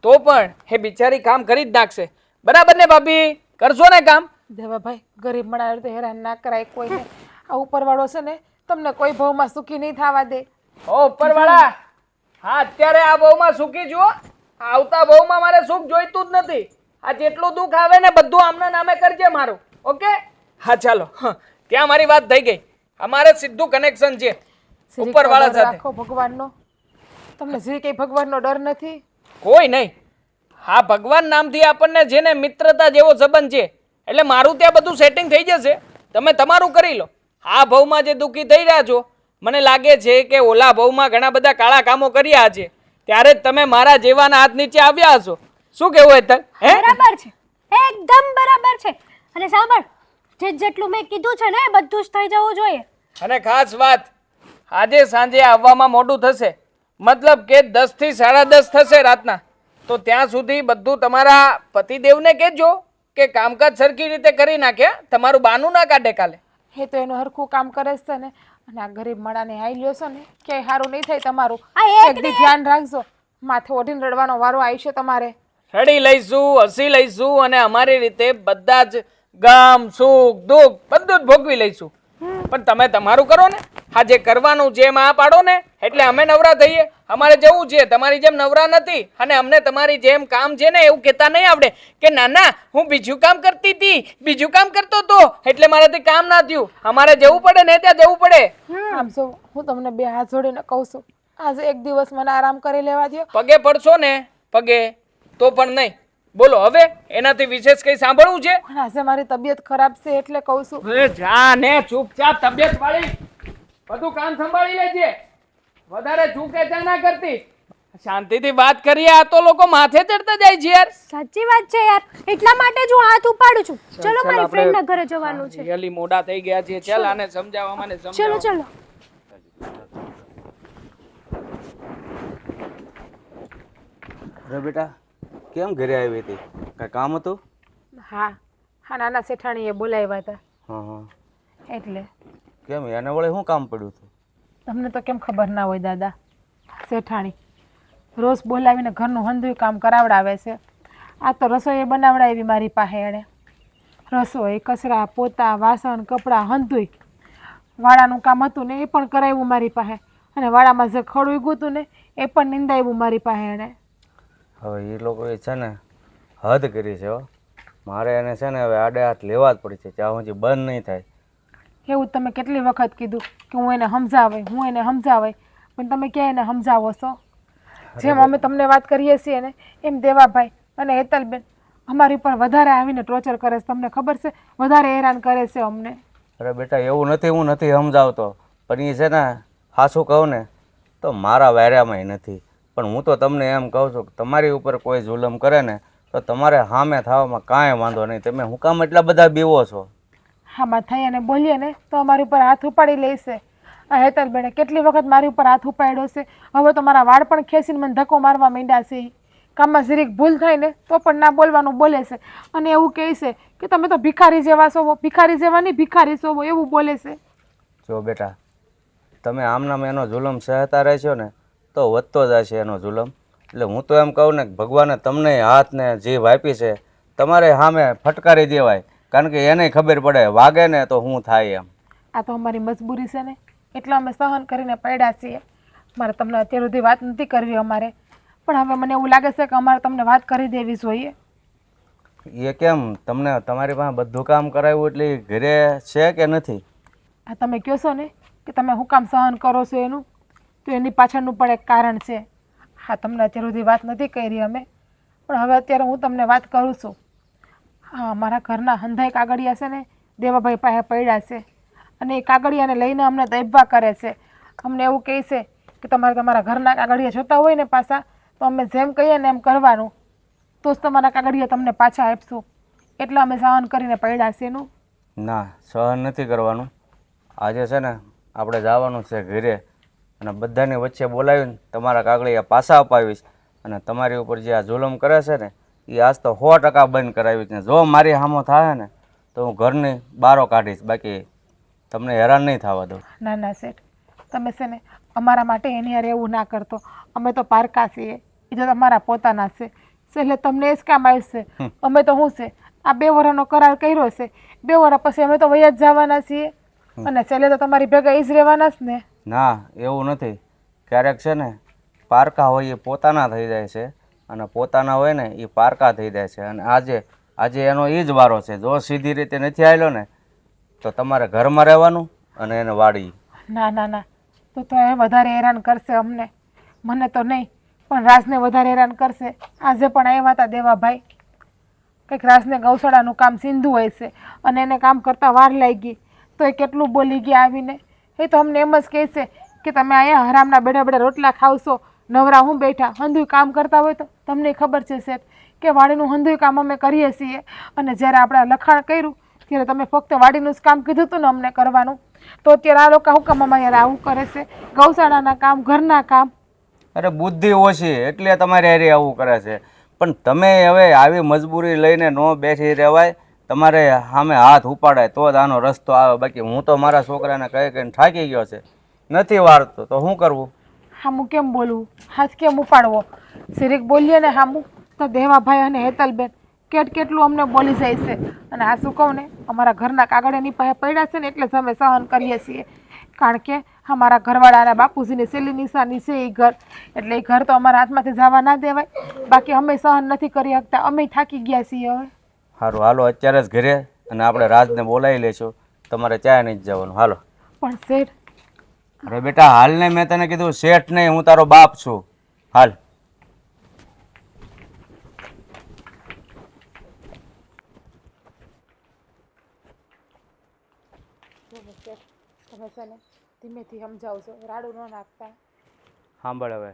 તો પણ એ બિચારી કામ કરી જ નાખશે. બરાબર ને ભાભી? કરશો ને કામ? દેવાભાઈ, ગરીબ માણસ તો હેરાન ના કરાય કોઈને. આ ઉપરવાળો છે ને તમને કોઈ ભાવમાં સુખી નહીં થવા દે. ઓ ઉપરવાળા, હા અત્યારે આ બહુમાં સુખી જુઓ, આવતા બહુમાં મારે સુખ જોઈતું જ નથી. આ જેટલું દુઃખ આવે ને બધું આમના નામે કરજે મારું. ઓકે? હા ચાલો, ત્યાં મારી વાત થઈ ગઈ. અમારે સીધું કનેક્શન છે ઉપરવાળા સાથે. રાખો ભગવાનનો. તમને જે કઈ ભગવાનનો ડર નથી? કોઈ નહીં. હા ભગવાન નામથી આપણને જેને મિત્રતા જેવો સંબંધ છે, એટલે મારું ત્યાં બધું સેટિંગ થઈ જશે. તમે તમારું કરી લો. આ ભાવમાં જે દુઃખી થઈ રહ્યા છો, મને લાગે છે કે ઓલા ભાવમાં ઘણા બધા કાળા કામો કર્યા છે, ત્યારે જ તમે મારા જેવાના હાથ નીચે આવ્યા હશો. શું કેવું હેતલ? બરાબર છે, એકદમ બરાબર છે. અને સાંભળ, જેટલું મેં કીધું છે ને એ બધું જ થઈ જવું જોઈએ. અને ખાસ વાત, આજે સાંજે આવવામાં મોડું થશે, મતલબ કે 10 થી 10:30 થશે રાતના, તો ત્યાં સુધી બધું તમારા પતિદેવને કહેજો કે કામકાજ સરખી રીતે કરી નાખે. તમારું બાનું ના કાઢે કાલે. એ તો એનું હરખું કામ કરે છે ને. અને આ ગરીબ માણાને હાઈ લ્યો છો ને ક્યાંય સારું નહીં થાય તમારું. આ એક એક દી ધ્યાન રાખજો, માથે ઓઢીને રડવાનો વારો આવશે તમારે. રડી લઈશું, હસી લઈશું અને અમારી રીતે બધા જ ગામ સુખ દુઃખ બધું જ ભોગવી લઈશું. પણ તમે તમારું કરો ને, હા જે કરવાનું જેમ આ પાડો ને એટલે અમે નવરા થઈએ. અમારે જવું છે, તમારી જેમ નવરા નથી. અને અમને તમારી જેમ કામ છે ને એવું કહેતા નહીં આવડે કે ના ના હું બીજું કામ કરતી હતી, બીજું કામ કરતો હતો એટલે મારાથી કામ ના થયું. અમારે જવું પડે ને ત્યાં જવું પડે. આમ જો હું તમને બે હાથ જોડીને કહું છું, આજે એક દિવસ મને આરામ કરી લેવા દો. પગે પડશો ને પગે તો પણ નહીં. બોલો હવે એનાથી વિશેષ કઈ સાંભળવું છે? પણ આજે મારી તબિયત ખરાબ છે એટલે કહું છું. અરે જા ને ચૂપચાપ તબિયત વાળી બધું કામ સંભાળી લેજે. વધારે ચૂકે ચા ના કરતી. શાંતિથી વાત કરીએ. આ તો લોકો માથે ચડતા જાય છે યાર. સાચી વાત છે યાર, એટલા માટે જ હું હાથ ઉપાડું છું. ચલો મારી ફ્રેન્ડ ના ઘરે જવાનું છે. રિયલી મોડા થઈ ગયા છે. ચાલ આને સમજાવવા મને ચલો સમજાવ. ચલો. અરે બેટા કેમ ઘરે આવી હતી? કાંઈ કામ હતું? હા હા, નાના શેઠાણીએ બોલાવ્યા હતા હા હા. એટલે. કેમ એને વળે શું કામ પડ્યું હતું? તમને તો કેમ ખબર ના હોય દાદા? શેઠાણી રોજ બોલાવીને ઘરનું હંધુય કામ કરાવડાવે છે. આ તો રસોઈ બનાવડાવી મારી પાસે એણે. રસોઈ, કચરા, પોતા, વાસણ, કપડાં, હંધુય. વાડાનું કામ હતું ને એ પણ કરાવ્યું મારી પાસે. અને વાડામાં જે ખડ ઉગ્યું હતું ને એ પણ નિંદાવ્યું મારી પાસે એણે. હવે એ લોકોએ છે ને હદ કરી છે હો. મારે એને છે ને હવે આડે હાથ લેવા જ પડશે ત્યાં સુધી બંધ નહીં થાય. એવું તમે કેટલી વખત કીધું કે હું એને સમજાવે, પણ તમે ક્યાં એને સમજાવો છો? જેમ અમે તમને વાત કરીએ છીએ ને એમ દેવાભાઈ અને હેતલબેન અમારી પર વધારે આવીને ટોર્ચર કરે છે. તમને ખબર છે? વધારે હેરાન કરે છે અમને. અરે બેટા એવું નથી, હું નથી સમજાવતો, પણ એ છે ને હાસું કહું ને તો મારા વાયરામાંય નથી. પણ હું તો તમને એમ કહું છું કે તમારી ઉપર કોઈ જુલમ કરે ને તો તમારે સામે થવામાં કાંઈ વાંધો નહીં. તમે હું કામ એટલા બધા બીવો છો? હામાં થઈ અને બોલીએ ને તો અમારી ઉપર હાથ ઉપાડી લેશે. આ હેતલબેને કેટલી વખત મારી ઉપર હાથ ઉપાડ્યો છે. હવે તો મારા વાળ પણ ખેંચીને મને ધક્કો મારવા માંડ્યા છે. કામમાં જરીક ભૂલ થાય ને તો પણ ના બોલવાનું બોલે છે. અને એવું કહે છે કે તમે તો ભિખારી જેવા છો, ભિખારી જેવા નહીં ભિખારી છો, એવું બોલે છે. જો બેટા તમે આમનામ એનો જુલમ સહેતા રહેશો ને તો વધતો જશે એનો જુલમ. એટલે હું તો એમ કહું ને કે ભગવાને તમને હાથને જીભ આપી છે, તમારે સામે ફટકારી દેવાય. કારણ કે એને ખબર પડે વાગે ને તો શું થાય એમ. આ તો અમારી મજબૂરી છે ને એટલે અમે સહન કરીને પડ્યા છીએ. મારે તમને અત્યાર સુધી વાત નથી કરવી અમારે, પણ હવે મને એવું લાગે છે કે અમારે તમને વાત કરી દેવી જોઈએ. એ કેમ? તમને તમારી પાસે બધું કામ કરાવ્યું એટલે ઈ ઘરે છે કે નથી? આ તમે કહો છો ને કે તમે શું કામ સહન કરો છો એનું, તો એની પાછળનું પણ એક કારણ છે. હા, તમને અત્યાર સુધી વાત નથી કરી અમે, પણ હવે અત્યારે હું તમને વાત કરું છું. હા, અમારા ઘરના હંધાઈ કાગળિયા છે ને દેવાભાઈ પાસે પડ્યા છે અને એ કાગળિયાને લઈને અમને દૈબા કરે છે. અમને એવું કહે છે કે તમારે તમારા ઘરના કાગળિયા જોતા હોય ને પાછા તો અમે જેમ કહીએ ને એમ કરવાનું, તો જ તમારા કાગળિયા તમને પાછા આપશું. એટલે અમે સહન કરીને પડ્યા છે એનું. ના, સહન નથી કરવાનું. આજે છે ને આપણે જવાનું છે ઘરે અને બધાની વચ્ચે બોલાવીને તમારા કાગળિયા પાછા અપાવીશ. અને તમારી ઉપર જે આ જુલમ કરે છે ને એ આજ તો 100% બંધ કરાવીશ. ને જો મારી સામો થાય ને તો હું ઘરની બારો કાઢીશ, બાકી તમને હેરાન નહીં થવા દઉં. ના ના શેઠ, તમે છે ને અમારા માટે એની હારે એવું ના કરતો. અમે તો પારકા છીએ, એ તો તમારા પોતાના છે. એટલે તમને એ જ કામ આવશે. અમે તો શું છે આ 2 વર્ષનો કરાર કર્યો છે, 2 વર્ષ પછી અમે તો વયા જ જવાના છીએ અને છેલ્લે તો તમારી ભેગા એ જ રહેવાના જ ને. ના, એવું નથી. ક્યારેક છે ને પારકા હોય એ પોતાના થઈ જાય છે અને પોતાના હોય ને એ પારકા થઈ જાય છે. અને આજે એનો એ જ વારો છે. જો સીધી રીતે નથી આવેલો ને તો તમારે ઘરમાં રહેવાનું અને એને વાડી. ના ના ના, તો એ વધારે હેરાન કરશે અમને. મને તો નહીં, પણ રાજને વધારે હેરાન કરશે. આજે પણ આવ્યા હતા દેવાભાઈ, કંઈક રાજને ગૌશાળાનું કામ સીંધું હોય છે અને એને કામ કરતાં વાર લાગી તો એ કેટલું બોલી ગયા આવીને. એ તો અમને એમ જ કહે છે કે તમે અહીંયા હરામના બેઠા બેઠા રોટલા ખાવશો, નવરા હું બેઠા હંધુય કામ કરતા હોય તો તમને ખબર છે શેઠ કે વાડીનું હંધુય કામ અમે કરીએ છીએ. અને જ્યારે આપણે લખાણ કર્યું ત્યારે તમે ફક્ત વાડીનું જ કામ કીધું હતું ને અમને કરવાનું, તો અત્યારે આ લોકો હું કામ અમારે આવું કરે છે? ગૌશાળાના કામ, ઘરના કામ. અરે બુદ્ધિ ઓછી એટલે તમારે હારે આવું કરે છે. પણ તમે હવે આવી મજબૂરી લઈને ન બેસી રહેવાય. તમારે સામે હાથ ઉપાડાય તો જ આનો રસ્તો આવે. બાકી હું તો મારા છોકરાને કહી કહીને થાકી ગયો છે, નથી વાળતો તો શું કરવું? હામું કેમ બોલવું? હાથ કેમ ઉપાડવો? સિરીક બોલીએ ને હામું તો દેવાભાઈ અને હેતલબેન કેટલું અમને બોલી જાય છે. અને આ શું કહું ને, અમારા ઘરના કાગળિયાની પાસે પડ્યા છે ને એટલે જ અમે સહન કરીએ છીએ. કારણ કે અમારા ઘરવાળાના બાપુજીની છેલ્લી નિશાની છે એ ઘર, એટલે એ ઘર તો અમારા હાથમાંથી જવા ના દેવાય. બાકી અમે સહન નથી કરી શકતા, અમે થાકી ગયા છીએ હવે. સારું હાલો અત્યારે જ ઘરે, અને આપણે રાજને બોલાવી લઈશું. તમારે ચાય નહીં જ જવાનું, હાલો. પણ શેઠ, અરે બેટા હાલ ને, મેં તને કીધું શેઠ નહીં, હું તારો બાપ છું. હાલ. તમે છે ને ધીમેથી સમજાવજો, રાડું ન નાખતા. સાંભળ હવે.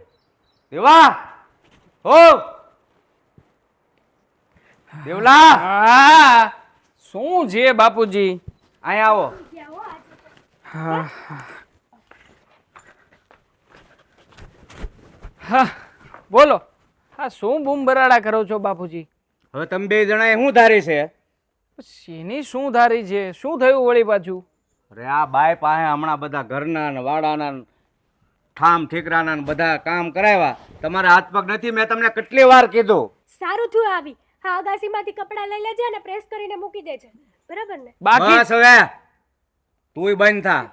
દેવા ઓ દેવલા, હા શું છે બાપુજી? અહીંયા આવો. હા બોલો. હા શું બૂમ બરાડા કરો છો બાપુજી? હવે તમે બે જણાએ શું ધારી છે? શેની શું ધારી છે? શું થયું વળી પાછું? અરે આ બાય પાસે હમણાં બધા ઘરના ને વાડાના ને ઠામ ઠીકરાના ને બધા કામ કરાવ્યા. તમારા હાથ પગ નથી, મેં તમને કેટલી વાર કીધું. સારું થયું આવી. હા, અગાસીમાંથી કપડાં લઈ લેજે અને પ્રેસ કરીને મૂકી દેજે. બરાબર ને? બાકી બસ હવે તુંય બંધ થા.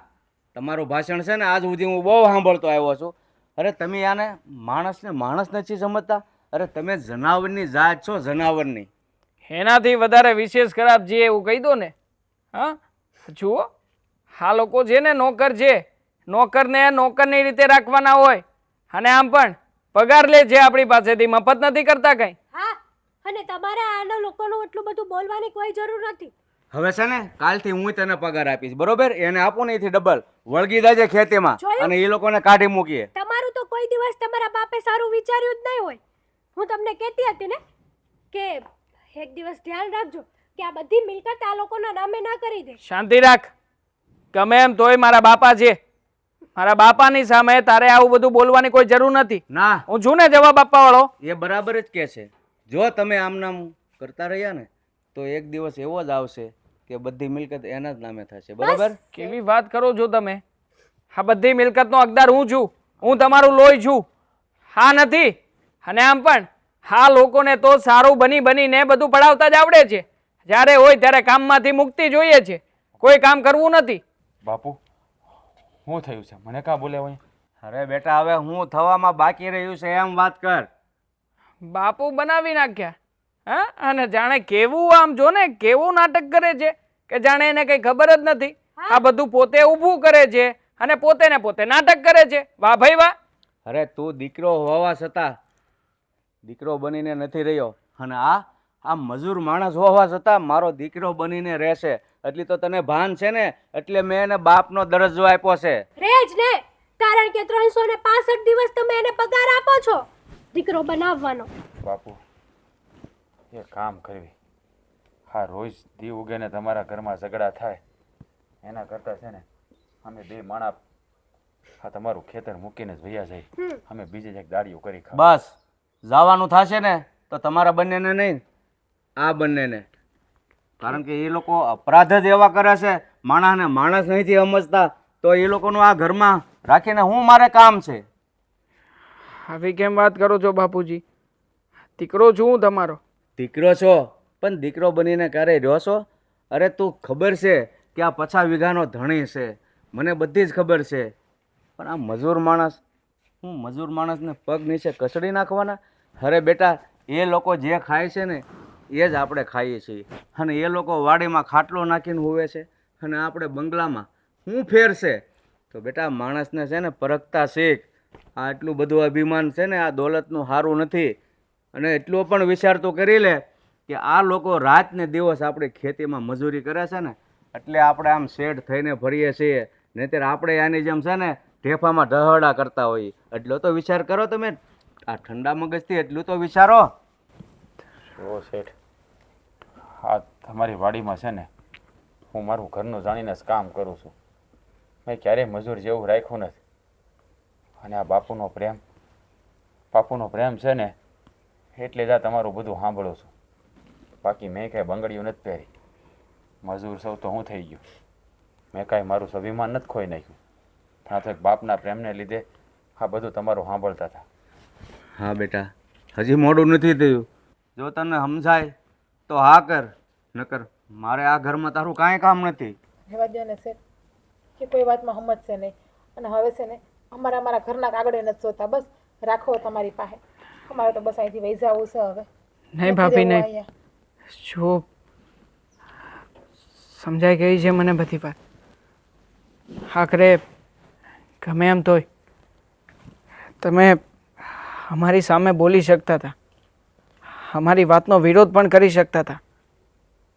તમારું ભાષણ છે ને આજ સુધી હું બહુ સાંભળતો આવ્યો છું. અરે તમે આને માણસને માણસ નથી સમજતા. અરે તમે જનાવરની જાત છો, જનાવરની. એનાથી વધારે વિશેષ ખરાબ છે એવું કહી દો ને. હા જુઓ, આ લોકો છે ને નોકર છે, નોકરને નોકરની રીતે રાખવાના હોય. અને આમ પણ પગાર લે છે આપણી પાસેથી, મફત નથી કરતા કઈ. હા, અને તમારે આના લોકોનું એટલું બધું બોલવાની કોઈ જરૂર નથી. હવે છે ને કાલથી હું તને પગાર આપીશ, બરોબર? એને આપો ને એથી ડબલ વળગી જાજે ખેતીમાં, જોયું? અને એ લોકોને કાઢી મૂકીએ. તમારું તો કોઈ દિવસ તમારા બાપે સારું વિચાર્યું જ નહીં હોય. હું તમને કહેતી હતી ને કે એક દિવસ ધ્યાન રાખજો કે આ બધી મિલકત આ લોકોના નામે ના કરી દે. શાંતિ રાખ. ગમે એમ તોય મારા બાપા છે. મારા બાપાની સામે તારે આવું બધું બોલવાની કોઈ જરૂર નથી. ના, હું છું ને જવાબ આપવા વાળો. એ બરાબર જ કે છે. જો તમે આમ નામ કરતા રહ્યા ને તો એક દિવસ એવો જ આવશે કે બધી મિલકત એના જ નામે થશે, બરાબર? કેવી વાત કરો છો તમે? આ બધી મિલકતનો હકદાર હું છું. હું તમારું લોહી છું. હા નથી. અને આમ પણ હા લોકોને તો સારું બની બનીને બધું પડાવતા જ આવડે છે. જ્યારે હોય ત્યારે કામમાંથી મુક્તિ જોઈએ છે, કોઈ કામ કરવું નથી. બાપુ શું થયું છે? મને કાં બોલે હોય? અરે બેટા હવે હું થવામાં બાકી રહ્યું છે એમ વાત કર. બાપુ બનાવી નાખ્યા. હા, અને જાણે કેવું આમ જો ને કેવું નાટક કરે છે કે જાણે એને કઈ ખબર જ નથી. આ બધું પોતે ઊભું કરે છે અને પોતે ને પોતે નાટક કરે છે. વાહ ભાઈ વાહ. અરે તું દીકરો હોવા છતાં દીકરો બનીને નથી રહ્યો, અને આ મજૂર માણસ હોવા છતાં મારો દીકરો બનીને રહેશે. એટલી તો તને ભાન છે ને, એટલે મેં એને બાપનો દરજ્જો આપ્યો છે. રેજ ને, કારણ કે 365 દિવસ તમે એને પગાર આપો છો દીકરો બનાવવાનો. બાપુ એ કામ કરવી, હા રોજ દી ઉગે ને તમારા ઘરમાં ઝઘડા થાય એના કરતાં છે ને અમે બે માણા હા તમારું ખેતર મૂકીને જ વૈયા જાય. અમે બીજે એક દાડીઓ કરી ખાવ. બસ જવાનું થશે ને તો તમારા બંનેને નહીં, આ બંનેને. કારણ કે એ લોકો અપરાધ જ એવા કરે છે, માણસને માણસ નહીંથી સમજતા, તો એ લોકોનું આ ઘરમાં રાખીને હું મારે કામ છે. આવી કેમ વાત કરો છો બાપુજી? દીકરો છું હું તમારો. દીકરો છો, પણ દીકરો બનીને ક્યારેય રહ્યો છો? અરે તું ખબર છે કે આ 50 વીઘાનો ધણી છે, મને બધી જ ખબર છે. પણ આ મજૂર માણસ, હું મજૂર માણસને પગ નીચે કચડી નાખવાના? અરે બેટા એ લોકો જે ખાય છે ને એ જ આપણે ખાઈએ છીએ. અને એ લોકો વાડીમાં ખાટલો નાખીને હોવે છે અને આપણે બંગલામાં. શું ફેર છે? તો બેટા માણસને છે ને પરખતા શીખ. આ એટલું બધું અભિમાન છે ને આ દોલતનું સારું નથી. અને એટલું પણ વિચાર તો કરી લે કે આ લોકો રાત ને દિવસ આપણી ખેતીમાં મજૂરી કરે છે ને, એટલે આપણે આમ શેઠ થઈને ફરીએ છીએ. નહીંતર આપણે આની જેમ છે ને ઢેફામાં ઢહડા કરતા હોઈએ. એટલો તો વિચાર કરો તમે. આ ઠંડા મગજથી એટલું તો વિચારો. ઓ શેઠ, હા તમારી વાડીમાં છે ને હું મારું ઘરનું જાણીને જ કામ કરું છું. મેં ક્યારેય મજૂર જેવું રાખ્યું નથી. અને આ બાપુનો પ્રેમ છે ને એટલે જ આ તમારું બધું સાંભળું છું. બાકી મેં કાંઈ બંગડીઓ નથી પહેરી. મજૂર સૌ તો હું થઈ ગયું. મેં કાંઈ મારું સ્વાભિમાન નથી ખોઈ નાખ્યું. પણ આ તો એક બાપના પ્રેમને લીધે આ બધું તમારું સાંભળતા હતા. હા બેટા, હજી મોડું નથી થયું. જો તને સમજાય તો હા કર, નકર મારે આ ઘરમાં તારું કાંઈ કામ નથી. રહેવા દો ને શેઠ, કે કોઈ વાતમાં સમજશે નહીં. અને હવે છે ને અમારા ઘરના કાગળે નથી જોતા, બસ રાખો તમારી પાસે. અમારે તો બસ અહીંથી વહી જવું છે હવે. નહીં ભાભી રહેવું નહીં, અહીંયા. જો સમજાઈ ગઈ છે મને બધી વાત. આખરે ગમે એમ તોય તમે અમારી સામે બોલી શકતા હતા, અમારી વાતનો વિરોધ પણ કરી શકતા હતા,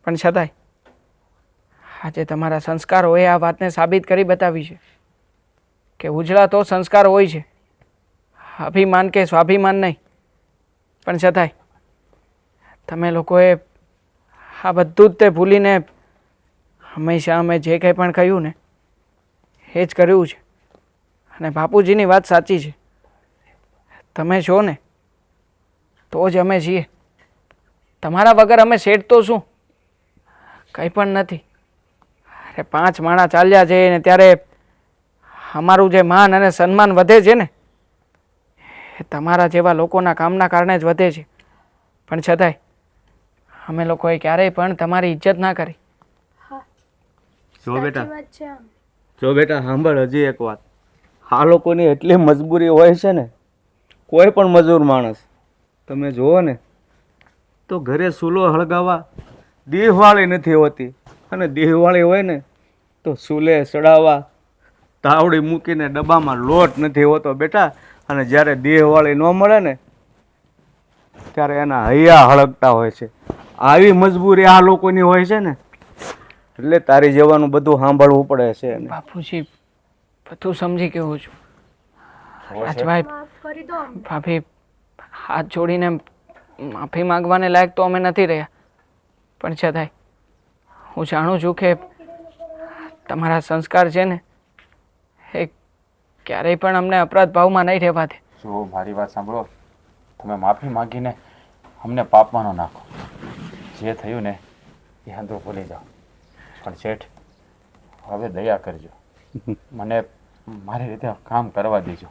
પણ છતાંય આજે તમારા સંસ્કારોએ આ વાતને સાબિત કરી બતાવી છે કે ઉજળા તો સંસ્કાર હોય છે, અભિમાન કે સ્વાભિમાન નહીં. પણ છતાંય તમે લોકોએ આ બધું જ તે ભૂલીને હંમેશા અમે જે કંઈ પણ કહ્યું ને એ જ કર્યું છે. અને બાપુજીની વાત સાચી છે, તમે છો ને તો જ અમે છીએ. તમારા વગર અમે શેઠ તો શું, કંઈ પણ નથી. અરે 5 માણા ચાલ્યા છે ને ત્યારે અમારું જે માન અને સન્માન વધે છે ને એ તમારા જેવા લોકોના કામના કારણે જ વધે છે. પણ છતાંય અમે લોકોએ ક્યારેય પણ તમારી ઇજ્જત ના કરી. જો બેટા, સાચી વાત છે આમ. જો બેટા સાંભળ હજી એક વાત. આ લોકોની એટલી મજબૂરી હોય છે ને, કોઈ પણ મજૂર માણસ તમે જુઓ ને તો ઘરે ચૂલો હળગાવા દેહવાળી નથી હોતી, અને દેહવાળી હોય ને તો ચૂલે ચડાવવા તાવડી મૂકીને ડબ્બામાં લોટ નથી હોતો બેટા. અને જ્યારે દેહવાળી ન મળે ને ત્યારે એના હૈયા હળગતા હોય છે. આવી મજબૂરી આ લોકોની હોય છે ને, એટલે તારી જેવાનું બધું સાંભળવું પડે છે. બાપુજી બધું સમજી ગયો છું. રાજભાઈ, માફ કરી દો અમને. ભાભી, હાથ જોડીને માફી માંગવાને લાયક તો અમે નથી રહ્યા, પણ છતાંય હું જાણું છું કે તમારા સંસ્કાર છે ને એ ક્યારેય પણ અમને અપરાધ ભાવમાં નહીં રહેવા દે. જો મારી વાત સાંભળો, તમે માફી માંગીને અમને પાપમાં ન નાખો. જે થયું ને એ હંધું ભૂલી જાઓ. પણ શેઠ, હવે દયા કરજો, મને મારી રીતે કામ કરવા દેજો.